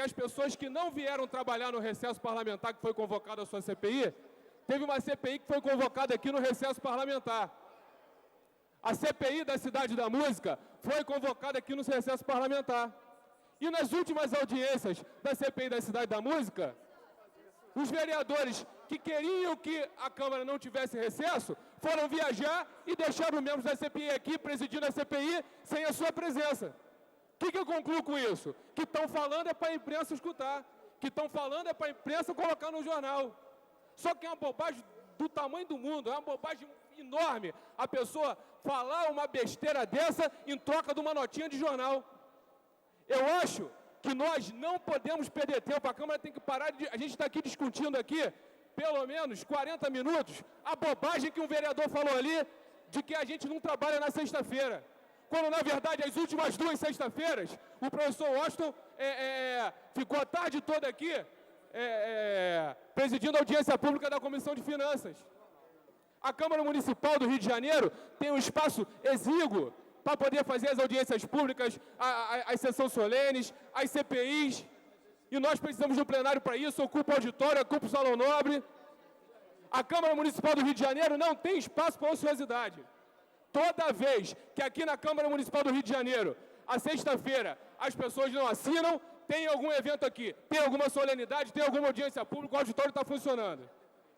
as pessoas que não vieram trabalhar no recesso parlamentar que foi convocado a sua CPI, teve uma CPI que foi convocada aqui no recesso parlamentar. A CPI da Cidade da Música foi convocada aqui no recesso parlamentar. E nas últimas audiências da CPI da Cidade da Música, os vereadores que queriam que a Câmara não tivesse recesso foram viajar e deixaram os membros da CPI aqui, presidindo a CPI, sem a sua presença. O que eu concluo com isso? Que estão falando é para a imprensa escutar, que estão falando é para a imprensa colocar no jornal. Só que é uma bobagem do tamanho do mundo, é uma bobagem enorme a pessoa falar uma besteira dessa em troca de uma notinha de jornal. Eu acho que nós não podemos perder tempo, a Câmara tem que parar de... A gente está aqui discutindo aqui, pelo menos 40 minutos, a bobagem que um vereador falou ali, de que a gente não trabalha na sexta-feira. Quando, na verdade, as últimas 2 sextas-feiras, o professor Washington ficou a tarde toda aqui, presidindo a audiência pública da Comissão de Finanças. A Câmara Municipal do Rio de Janeiro tem um espaço exíguo para poder fazer as audiências públicas, as sessões solenes, as CPIs, e nós precisamos de um plenário para isso, ocupa o auditório, ocupa o Salão Nobre. A Câmara Municipal do Rio de Janeiro não tem espaço para ociosidade. Toda vez que aqui na Câmara Municipal do Rio de Janeiro a sexta-feira as pessoas não assinam, tem algum evento aqui, tem alguma solenidade, tem alguma audiência pública, o auditório está funcionando.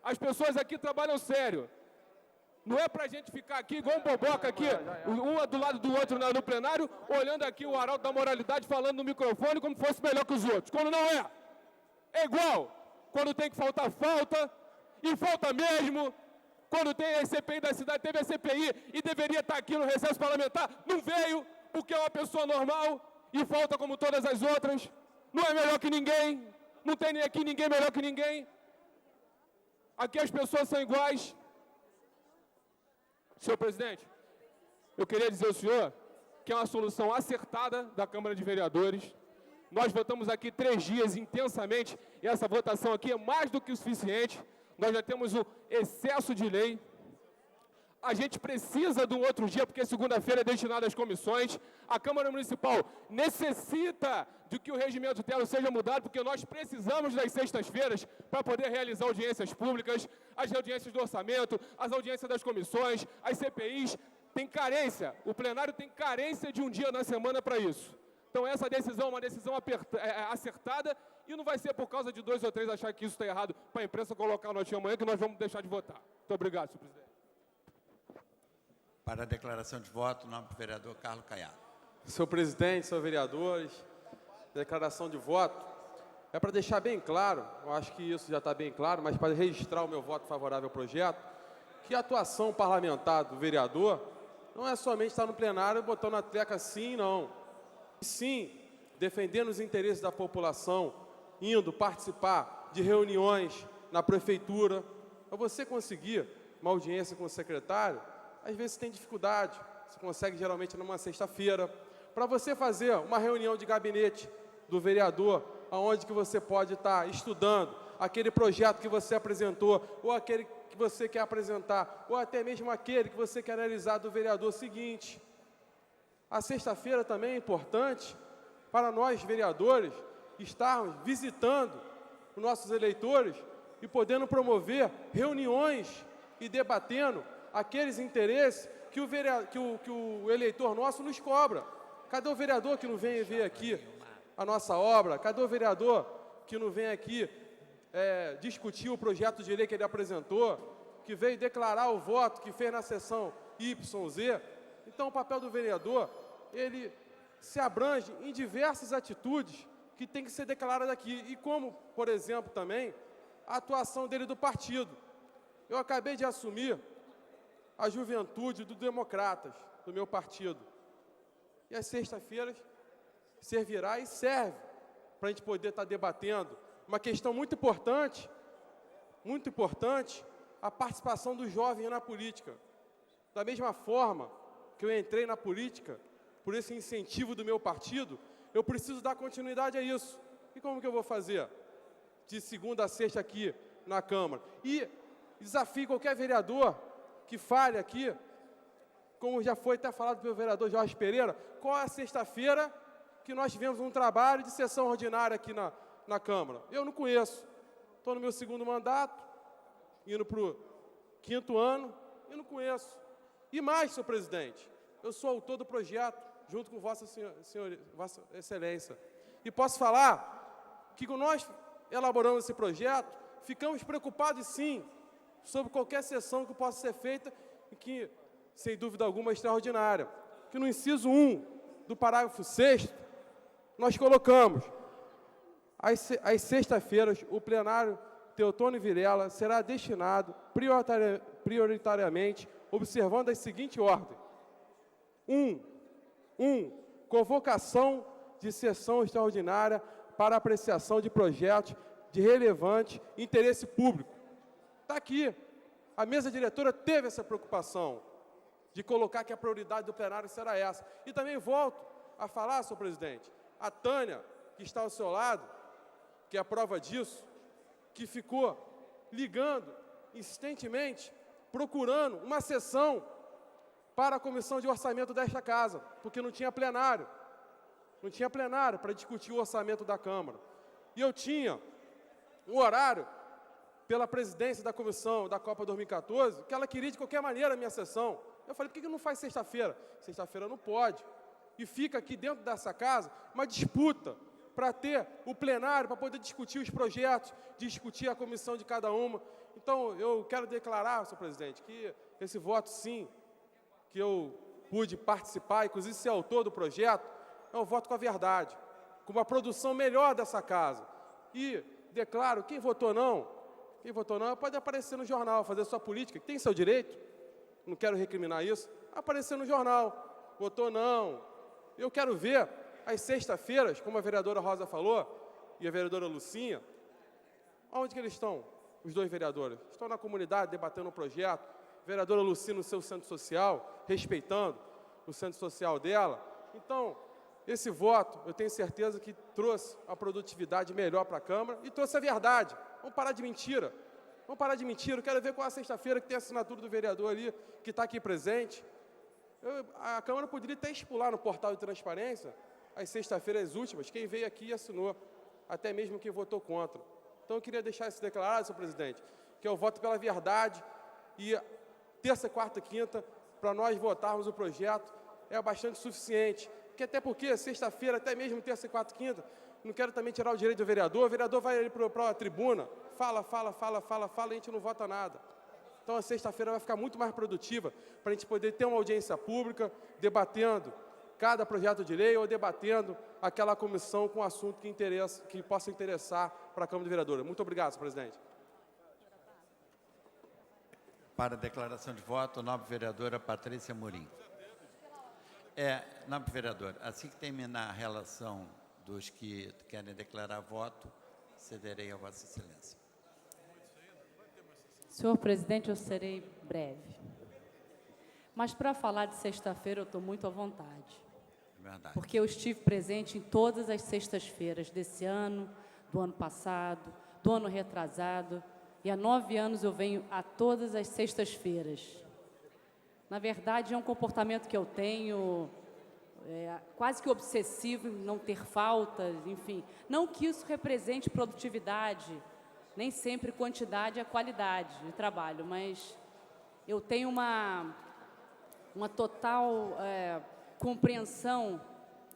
As pessoas aqui trabalham sério. Não é para a gente ficar aqui igual um boboca aqui, um do lado do outro no plenário, olhando aqui o arauto da moralidade falando no microfone como se fosse melhor que os outros, quando não é. É igual. Quando tem que faltar, falta, e falta mesmo. Quando tem a CPI da cidade, teve a CPI e deveria estar aqui no recesso parlamentar, não veio, porque é uma pessoa normal e falta como todas as outras. Não é melhor que ninguém, não tem nem aqui ninguém melhor que ninguém. Aqui as pessoas são iguais. Senhor presidente, eu queria dizer ao senhor que é uma solução acertada da Câmara de Vereadores. Nós votamos aqui 3 dias intensamente e essa votação aqui é mais do que o suficiente. Nós já temos um excesso de lei. A gente precisa de um outro dia, porque segunda-feira é destinada às comissões. A Câmara Municipal necessita de que o regimento dela seja mudado, porque nós precisamos das sextas-feiras para poder realizar audiências públicas, as audiências do orçamento, as audiências das comissões, as CPIs. Tem carência, o plenário tem carência de um dia na semana para isso. Então essa decisão é uma decisão acertada e não vai ser por causa de 2 ou 3 achar que isso está errado para a imprensa colocar a notinha amanhã que nós vamos deixar de votar. Muito obrigado, senhor presidente. Para a declaração de voto, o nome do vereador Carlos Caiado. Senhor presidente, senhores vereadores, declaração de voto é para deixar bem claro, eu acho que isso já está bem claro, mas para registrar o meu voto favorável ao projeto, que a atuação parlamentar do vereador não é somente estar no plenário botando a tecla sim, não. Sim, defendendo os interesses da população, indo participar de reuniões na prefeitura. Para você conseguir uma audiência com o secretário, às vezes tem dificuldade, você consegue geralmente numa sexta-feira. Para você fazer uma reunião de gabinete do vereador, onde que você pode estar estudando aquele projeto que você apresentou, ou aquele que você quer apresentar, ou até mesmo aquele que você quer analisar do vereador seguinte. A sexta-feira também é importante para nós, vereadores, estarmos visitando os nossos eleitores e podendo promover reuniões e debatendo aqueles interesses que o eleitor nosso nos cobra. Cadê o vereador que não vem ver aqui a nossa obra? Cadê o vereador que não vem aqui discutir o projeto de lei que ele apresentou, que veio declarar o voto que fez na sessão YZ? Então, o papel do vereador, ele se abrange em diversas atitudes que tem que ser declaradas aqui. E como, por exemplo, também, a atuação dele do partido. Eu acabei de assumir a juventude do Democratas, do meu partido. E às sextas-feiras servirá e serve para a gente poder estar debatendo uma questão muito importante, a participação do jovem na política. Da mesma forma que eu entrei na política, por esse incentivo do meu partido, eu preciso dar continuidade a isso. E como que eu vou fazer? De segunda a sexta aqui na Câmara. E desafio qualquer vereador que fale aqui, como já foi até falado pelo vereador Jorge Pereira, qual é a sexta-feira que nós tivemos um trabalho de sessão ordinária aqui na Câmara? Eu não conheço. Estou no meu 2º mandato, indo para o 5º ano, e não conheço. E mais, senhor presidente, eu sou autor do projeto, junto com Vossa Excelência. E posso falar que, quando nós elaboramos esse projeto, ficamos preocupados, sim, sobre qualquer sessão que possa ser feita, e que, sem dúvida alguma, é extraordinária. Que no inciso 1 do parágrafo 6º, nós colocamos: às sextas-feiras, o plenário Teotônio Vilela será destinado prioritariamente, observando a seguinte ordem: 1. Convocação de sessão extraordinária para apreciação de projetos de relevante interesse público. Está aqui. A mesa diretora teve essa preocupação de colocar que a prioridade do plenário será essa. E também volto a falar, senhor presidente, a Tânia, que está ao seu lado, que é a prova disso, que ficou ligando insistentemente, procurando uma sessão para a comissão de orçamento desta casa, porque não tinha plenário. Não tinha plenário para discutir o orçamento da Câmara. E eu tinha um horário pela presidência da comissão da Copa 2014, que ela queria de qualquer maneira a minha sessão. Eu falei, por que não faz sexta-feira? Sexta-feira não pode. e fica aqui dentro dessa casa uma disputa para ter o plenário, para poder discutir os projetos, discutir a comissão de cada uma. Então, eu quero declarar, senhor presidente, que esse voto, sim, que eu pude participar, inclusive ser autor do projeto, é um voto com a verdade, com uma produção melhor dessa casa. E declaro, quem votou não pode aparecer no jornal, fazer sua política, que tem seu direito, não quero recriminar isso, aparecer no jornal, votou não. Eu quero ver, às sextas-feiras, como a vereadora Rosa falou, e a vereadora Lucinha, onde que eles estão, os dois vereadores? Estão na comunidade, debatendo um projeto, a vereadora Lucinha no seu centro social, respeitando o centro social dela. Então, esse voto, eu tenho certeza que trouxe a produtividade melhor para a Câmara e trouxe a verdade. Vamos parar de mentira. Vamos parar de mentira. Eu quero ver qual é a sexta-feira que tem a assinatura do vereador ali, que está aqui presente. A Câmara poderia até expular no portal de transparência as sextas-feiras últimas, quem veio aqui e assinou, até mesmo quem votou contra. Então, eu queria deixar isso declarado, senhor presidente, que eu voto pela verdade e terça, quarta e quinta, para nós votarmos o projeto, é bastante suficiente. Até porque, sexta-feira, até mesmo terça, quarta e quinta, não quero também tirar o direito do vereador, o vereador vai ali para a tribuna, fala, e a gente não vota nada. Então, a sexta-feira vai ficar muito mais produtiva para a gente poder ter uma audiência pública, debatendo cada projeto de lei ou debatendo aquela comissão com assunto que possa interessar para a Câmara de Vereadores. Muito obrigado, senhor presidente. Para a declaração de voto, a nova vereadora Patrícia Morim. Nobre vereador, assim que terminar a relação dos que querem declarar voto, cederei a Vossa Excelência. Senhor presidente, eu serei breve. Mas para falar de sexta-feira, eu estou muito à vontade. É verdade. Porque eu estive presente em todas as sextas-feiras desse ano, do ano passado, do ano retrasado, e há 9 anos eu venho a todas as sextas-feiras. Na verdade, é um comportamento que eu tenho, quase que obsessivo, em não ter faltas, enfim. Não que isso represente produtividade, nem sempre quantidade é qualidade de trabalho, mas eu tenho uma total compreensão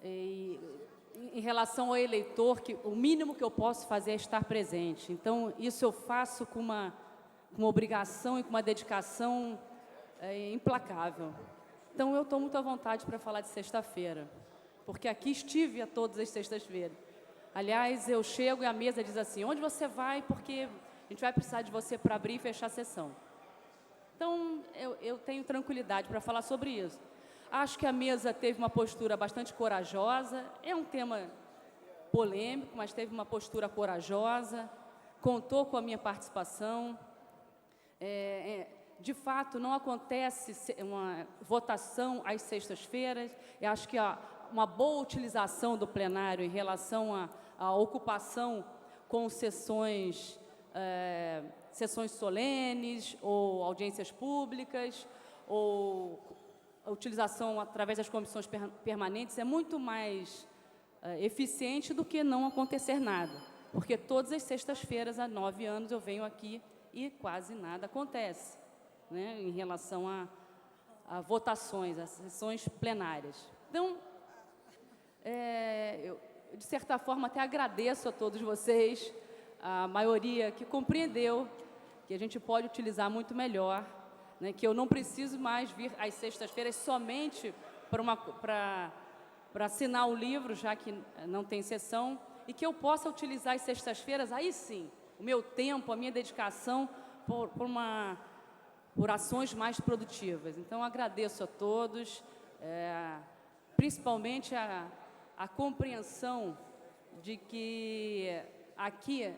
em relação ao eleitor, que o mínimo que eu posso fazer é estar presente. Então, isso eu faço com uma obrigação e com uma dedicação implacável. Então, eu estou muito à vontade para falar de sexta-feira, porque aqui estive a todas as sextas-feiras. Aliás, eu chego e a mesa diz assim, onde você vai? Porque a gente vai precisar de você para abrir e fechar a sessão. Então, eu tenho tranquilidade para falar sobre isso. Acho que a mesa teve uma postura bastante corajosa, é um tema polêmico, mas teve uma postura corajosa, contou com a minha participação. De fato, não acontece uma votação às sextas-feiras. Eu acho que uma boa utilização do plenário em relação à ocupação com sessões solenes ou audiências públicas, ou a utilização através das comissões permanentes é muito mais eficiente do que não acontecer nada. Porque todas as sextas-feiras, há 9 anos, eu venho aqui e quase nada acontece, né, em relação a votações, a sessões plenárias. Então, eu, de certa forma, até agradeço a todos vocês, a maioria que compreendeu que a gente pode utilizar muito melhor, né, que eu não preciso mais vir às sextas-feiras somente para assinar o livro, já que não tem sessão, e que eu possa utilizar as sextas-feiras, aí sim, o meu tempo, a minha dedicação por ações mais produtivas. Então, agradeço a todos, principalmente a compreensão de que aqui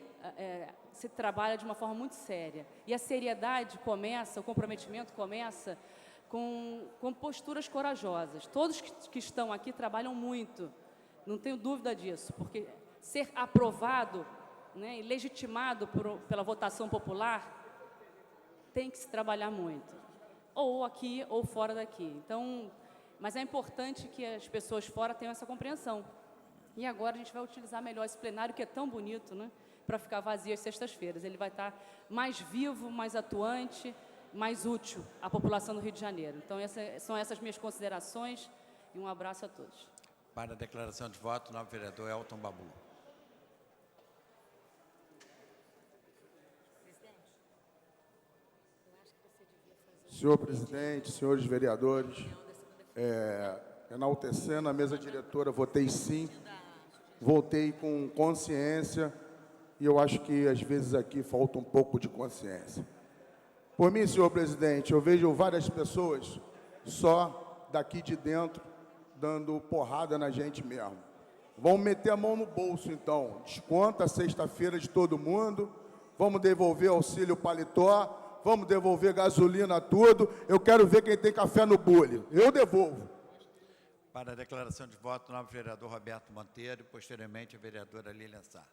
se trabalha de uma forma muito séria. E a seriedade começa, o comprometimento começa com posturas corajosas. Todos que estão aqui trabalham muito, não tenho dúvida disso, porque ser aprovado, né, e legitimado pela votação popular, tem que se trabalhar muito, ou aqui ou fora daqui. Então, mas é importante que as pessoas fora tenham essa compreensão. E agora a gente vai utilizar melhor esse plenário, que é tão bonito, né, para ficar vazio às sextas-feiras. Ele vai estar mais vivo, mais atuante, mais útil à população do Rio de Janeiro. Então, são essas minhas considerações e um abraço a todos. Para a declaração de voto, o novo vereador Elton Babu. Senhor presidente, senhores vereadores, enaltecendo a mesa diretora, votei sim, votei com consciência, e eu acho que às vezes aqui falta um pouco de consciência. Por mim, senhor presidente, eu vejo várias pessoas só daqui de dentro dando porrada na gente mesmo. Vamos meter a mão no bolso, então. Desconta a sexta-feira de todo mundo, vamos devolver auxílio paletó, vamos devolver gasolina, tudo. Eu quero ver quem tem café no bule. Eu devolvo. Para a declaração de voto, o novo vereador Roberto Monteiro e, posteriormente, a vereadora Lilian Sá.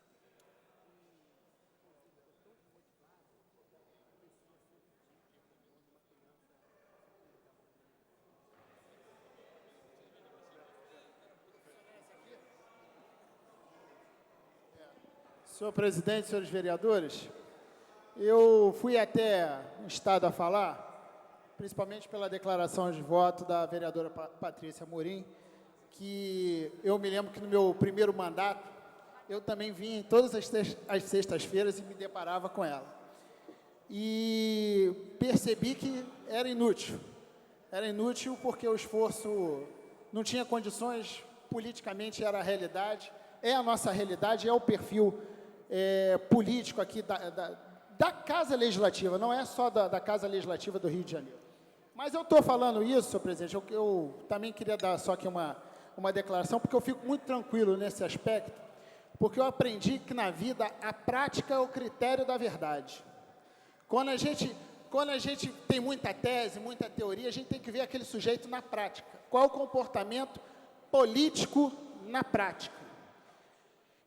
Senhor presidente, senhores vereadores, eu fui até um estado a falar, principalmente pela declaração de voto da vereadora Patrícia Amorim, que eu me lembro que no meu primeiro mandato, eu também vinha em todas as sextas-feiras e me deparava com ela. E percebi que era inútil. Era inútil porque o esforço não tinha condições, politicamente era a realidade, é a nossa realidade, é o perfil político aqui da Casa Legislativa, não é só da Casa Legislativa do Rio de Janeiro. Mas eu estou falando isso, senhor presidente, eu também queria dar só aqui uma declaração, porque eu fico muito tranquilo nesse aspecto, porque eu aprendi que na vida a prática é o critério da verdade. Quando a gente tem muita tese, muita teoria, a gente tem que ver aquele sujeito na prática. Qual é o comportamento político na prática?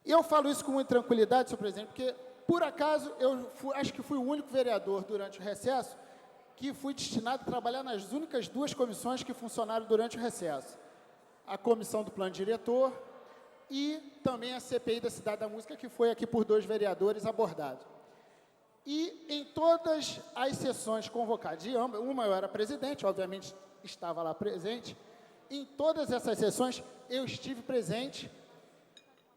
E eu falo isso com muita tranquilidade, senhor presidente, porque, por acaso, acho que fui o único vereador durante o recesso que fui destinado a trabalhar nas únicas duas comissões que funcionaram durante o recesso. A comissão do plano diretor e também a CPI da Cidade da Música, que foi aqui por 2 vereadores abordado. E em todas as sessões convocadas, uma eu era presidente, obviamente estava lá presente, em todas essas sessões eu estive presente,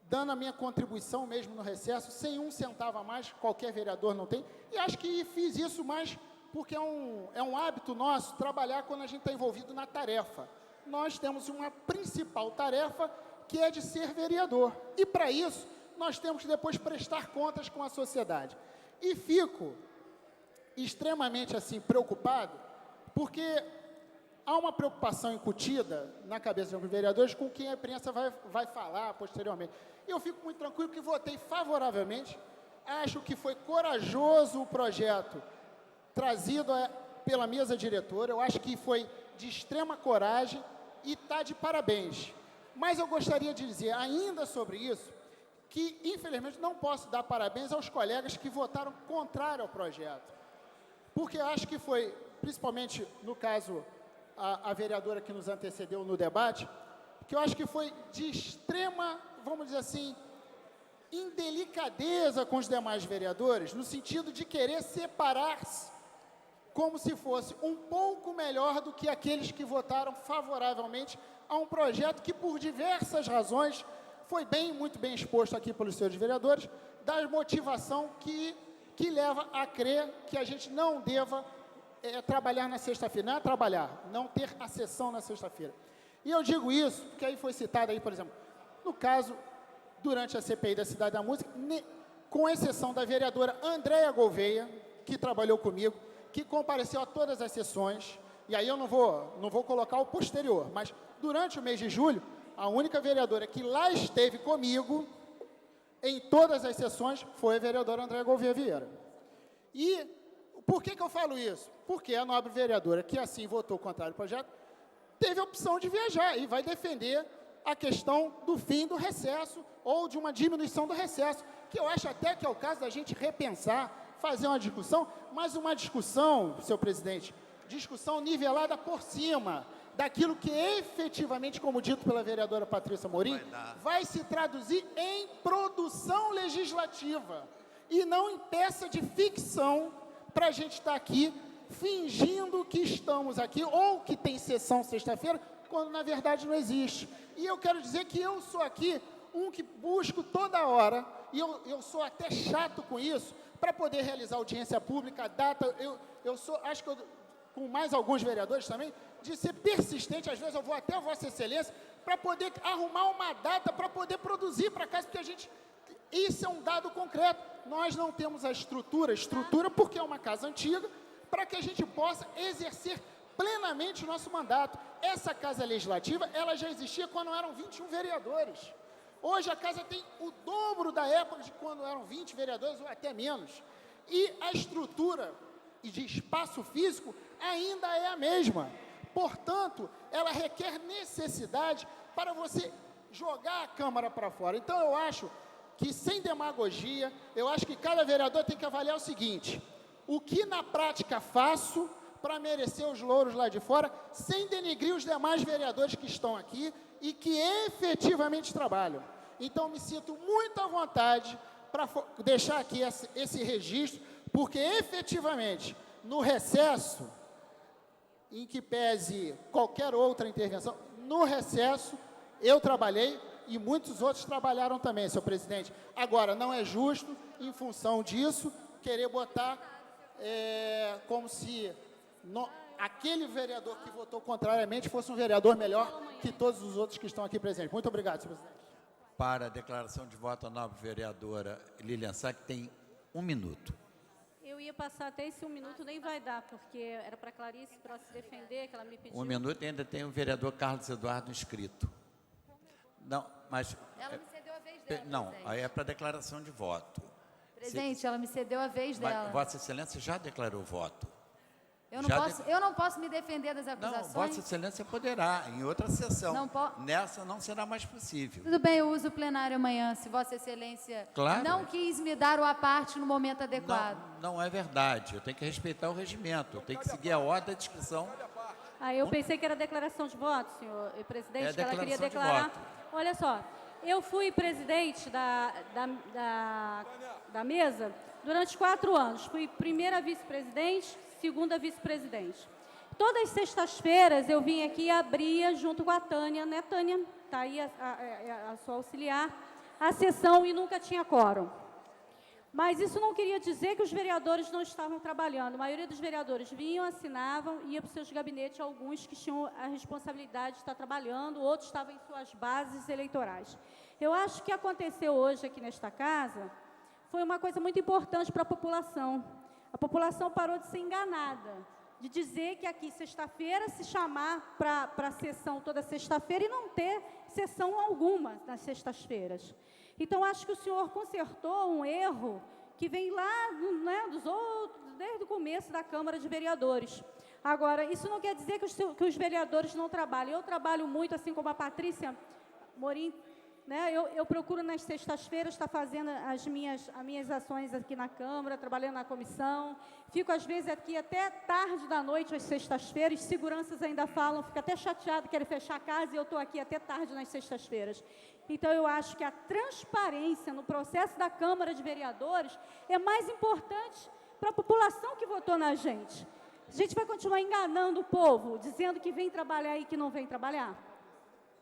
dando a minha contribuição mesmo no recesso, sem um centavo a mais, qualquer vereador não tem, e acho que fiz isso mais porque é um hábito nosso trabalhar quando a gente está envolvido na tarefa. Nós temos uma principal tarefa, que é de ser vereador, e para isso nós temos que depois prestar contas com a sociedade. E fico extremamente assim preocupado, porque há uma preocupação incutida na cabeça dos vereadores com quem a imprensa vai falar posteriormente. E eu fico muito tranquilo que votei favoravelmente. Acho que foi corajoso o projeto trazido pela mesa diretora. Eu acho que foi de extrema coragem e está de parabéns. Mas eu gostaria de dizer ainda sobre isso, que infelizmente não posso dar parabéns aos colegas que votaram contrário ao projeto. Porque eu acho que foi, principalmente no caso, a vereadora que nos antecedeu no debate, que eu acho que foi de extrema, vamos dizer assim, indelicadeza com os demais vereadores, no sentido de querer separar-se como se fosse um pouco melhor do que aqueles que votaram favoravelmente a um projeto que, por diversas razões, foi muito bem exposto aqui pelos senhores vereadores, da motivação que leva a crer que a gente não deva trabalhar na sexta-feira, não ter a sessão na sexta-feira. E eu digo isso porque aí foi citado aí, por exemplo, no caso, durante a CPI da Cidade da Música, com exceção da vereadora Andréia Gouveia, que trabalhou comigo, que compareceu a todas as sessões, e aí eu não vou colocar o posterior, mas durante o mês de julho, a única vereadora que lá esteve comigo, em todas as sessões, foi a vereadora Andréia Gouveia Vieira. E por que eu falo isso? Porque a nobre vereadora, que assim votou contrário ao projeto, teve a opção de viajar e vai defender a questão do fim do recesso ou de uma diminuição do recesso, que eu acho até que é o caso da gente repensar, fazer uma discussão, mas uma discussão, senhor presidente, discussão nivelada por cima daquilo que efetivamente, como dito pela vereadora Patrícia Amorim, vai se traduzir em produção legislativa e não em peça de ficção para a gente estar aqui fingindo que estamos aqui ou que tem sessão sexta-feira quando na verdade não existe. E eu quero dizer que eu sou aqui um que busco toda hora, e eu sou até chato com isso, para poder realizar audiência pública, data, eu sou, acho que com mais alguns vereadores também, de ser persistente, às vezes eu vou até a Vossa Excelência, para poder arrumar uma data, para poder produzir para casa, porque isso é um dado concreto, nós não temos a estrutura porque é uma casa antiga, para que a gente possa exercer plenamente o nosso mandato. Essa Casa Legislativa, ela já existia quando eram 21 vereadores. Hoje a Casa tem o dobro da época de quando eram 20 vereadores ou até menos. E a estrutura de espaço físico ainda é a mesma. Portanto, ela requer necessidade para você jogar a Câmara para fora. Então, eu acho que, sem demagogia, eu acho que cada vereador tem que avaliar o seguinte: o que na prática faço para merecer os louros lá de fora, sem denegrir os demais vereadores que estão aqui e que efetivamente trabalham. Então, me sinto muito à vontade para deixar aqui esse registro, porque efetivamente, no recesso, em que pese qualquer outra intervenção, no recesso eu trabalhei e muitos outros trabalharam também, senhor presidente. Agora, não é justo, em função disso, querer botar como se aquele vereador que votou contrariamente fosse um vereador melhor que todos os outros que estão aqui presentes. Muito obrigado, senhor presidente. Para a declaração de voto, a nova vereadora Lilian Sá, que tem 1 minuto. Eu ia passar até esse 1 minuto, nem vai dar, porque era para Clarice, para se defender, que ela me pediu. 1 minuto e ainda tem o vereador Carlos Eduardo inscrito. Não, mas... Ela me cedeu a vez dela, Não, presidente. aí é para declaração de voto. Presidente, ela me cedeu a vez dela. Mas Vossa Excelência já declarou voto. Eu não posso me defender das acusações? Não, Vossa Excelência poderá, em outra sessão. Não Nessa não será mais possível. Tudo bem, eu uso o plenário amanhã, se Vossa Excelência não quis me dar o à parte no momento adequado. Não é verdade. Eu tenho que respeitar o regimento. Eu tenho que seguir a ordem da discussão. Eu pensei que era declaração de voto, senhor presidente, que ela queria declaração de declarar. Olha só, eu fui presidente da mesa durante 4 anos. Fui primeira vice-presidente, segunda vice-presidente. Todas as sextas-feiras eu vim aqui e abria, junto com a Tânia, né, Tânia? Está aí a sua auxiliar, a sessão e nunca tinha quórum. Mas isso não queria dizer que os vereadores não estavam trabalhando. A maioria dos vereadores vinham, assinavam, ia para os seus gabinetes, alguns que tinham a responsabilidade de estar trabalhando, outros estavam em suas bases eleitorais. Eu acho que aconteceu hoje aqui nesta casa foi uma coisa muito importante para a população. A população parou de ser enganada, de dizer que aqui sexta-feira se chamar para a sessão toda sexta-feira e não ter sessão alguma nas sextas-feiras. Então, acho que o senhor consertou um erro que vem lá, né, dos outros, desde o começo da Câmara de Vereadores. Agora, isso não quer dizer que os vereadores não trabalham. Eu trabalho muito, assim como a Patrícia Morim, né, eu procuro nas sextas-feiras estar fazendo as minhas ações aqui na Câmara, trabalhando na comissão. Fico, às vezes, aqui até tarde da noite, às sextas-feiras. Seguranças ainda falam, fica até chateado, querem fechar a casa e eu estou aqui até tarde nas sextas-feiras. Então, eu acho que a transparência no processo da Câmara de Vereadores é mais importante para a população que votou na gente. A gente vai continuar enganando o povo, dizendo que vem trabalhar e que não vem trabalhar?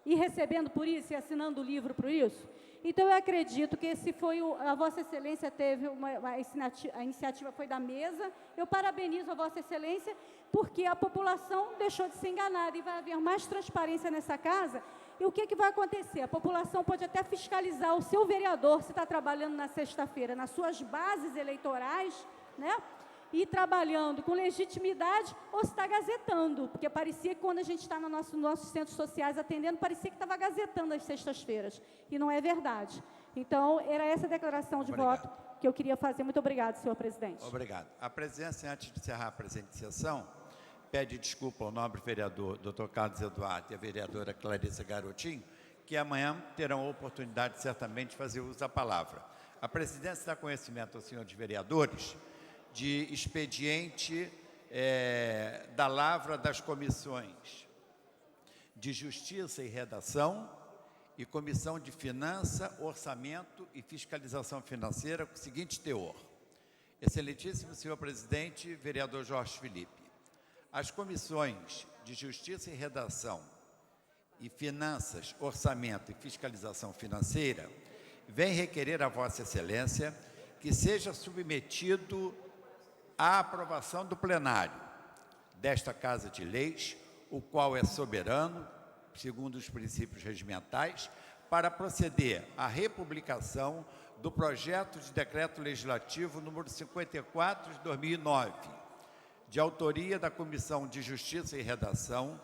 E recebendo por isso e assinando o livro por isso? Então, eu acredito que esse foi a Vossa Excelência teve a iniciativa foi da mesa. Eu parabenizo a Vossa Excelência, porque a população deixou de ser enganada e vai haver mais transparência nessa casa. E o que vai acontecer? A população pode até fiscalizar o seu vereador, se está trabalhando na sexta-feira, nas suas bases eleitorais, né? E trabalhando com legitimidade, ou se está gazetando, porque parecia que quando a gente está nos nossos centros sociais atendendo, parecia que estava gazetando as sextas-feiras, e não é verdade. Então, era essa declaração de voto que eu queria fazer. Muito obrigado, senhor presidente. Obrigado. A presidência, antes de encerrar a presente sessão, pede desculpa ao nobre vereador Dr. Carlos Eduardo e a vereadora Clarissa Garotinho, que amanhã terão a oportunidade, certamente, de fazer uso da palavra. A presidência dá conhecimento aos senhores vereadores de expediente da lavra das comissões de Justiça e Redação e Comissão de Finança, Orçamento e Fiscalização Financeira, com o seguinte teor. Excelentíssimo senhor presidente, vereador Jorge Felipe, as comissões de Justiça e Redação e Finanças, Orçamento e Fiscalização Financeira, vem requerer a Vossa Excelência que seja submetido à aprovação do plenário desta Casa de Leis, o qual é soberano, segundo os princípios regimentais, para proceder à republicação do projeto de decreto legislativo número 54 de 2009, de autoria da Comissão de Justiça e Redação,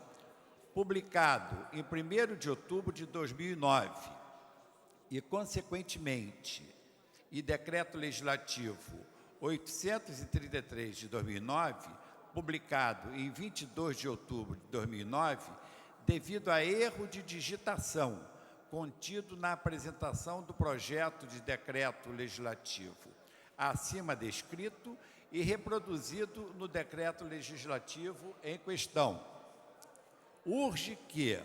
publicado em 1º de outubro de 2009 e, consequentemente, e decreto legislativo 833 de 2009, publicado em 22 de outubro de 2009, devido a erro de digitação contido na apresentação do projeto de decreto legislativo acima descrito e reproduzido no decreto legislativo em questão. Urge que,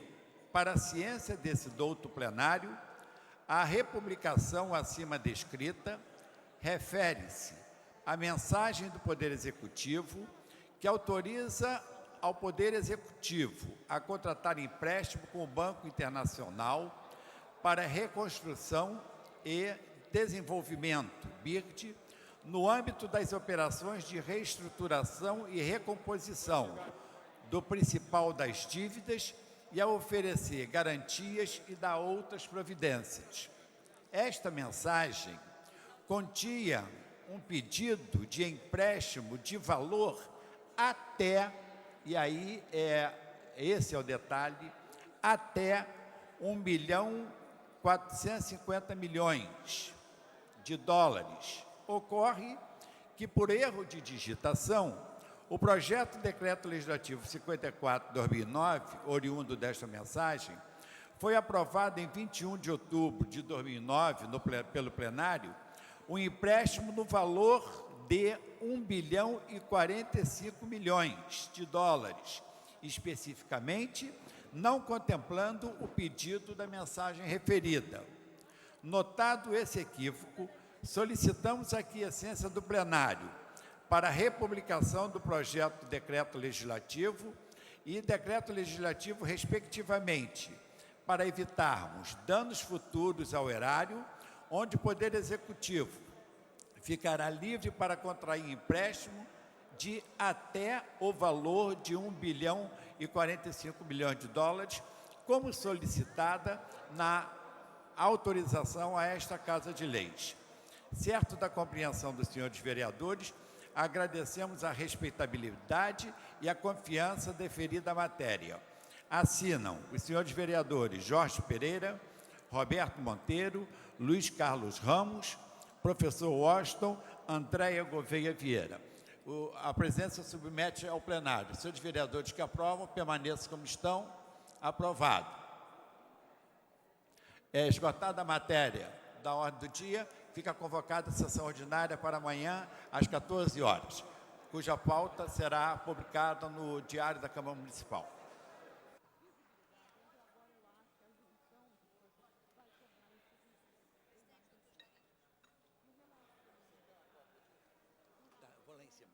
para a ciência desse douto plenário, a republicação acima descrita refere-se à mensagem do Poder Executivo que autoriza ao Poder Executivo a contratar empréstimo com o Banco Internacional para Reconstrução e Desenvolvimento, BIRD, no âmbito das operações de reestruturação e recomposição do principal das dívidas e a oferecer garantias e dar outras providências. Esta mensagem continha um pedido de empréstimo de valor até, e aí esse é o detalhe, até 1.450 milhões de dólares. Ocorre que, por erro de digitação, o projeto de decreto legislativo 54/2009, oriundo desta mensagem, foi aprovado em 21 de outubro de 2009, pelo plenário, um empréstimo no valor de 1.045 milhões de dólares, especificamente não contemplando o pedido da mensagem referida. Notado esse equívoco, solicitamos a aquiescência do plenário para a republicação do projeto de decreto legislativo e decreto legislativo, respectivamente, para evitarmos danos futuros ao erário, onde o Poder Executivo ficará livre para contrair empréstimo de até o valor de 1.045 bilhões de dólares, como solicitada na autorização a esta Casa de Leis. Certo da compreensão dos senhores vereadores, agradecemos a respeitabilidade e a confiança deferida à matéria. Assinam os senhores vereadores Jorge Pereira, Roberto Monteiro, Luiz Carlos Ramos, professor Washington, Andréia Gouveia Vieira. A presidência submete ao plenário. Senhores vereadores que aprovam, permaneçam como estão. Aprovado. Esgotada a matéria da ordem do dia, fica convocada a sessão ordinária para amanhã, às 14 horas, cuja pauta será publicada no Diário da Câmara Municipal.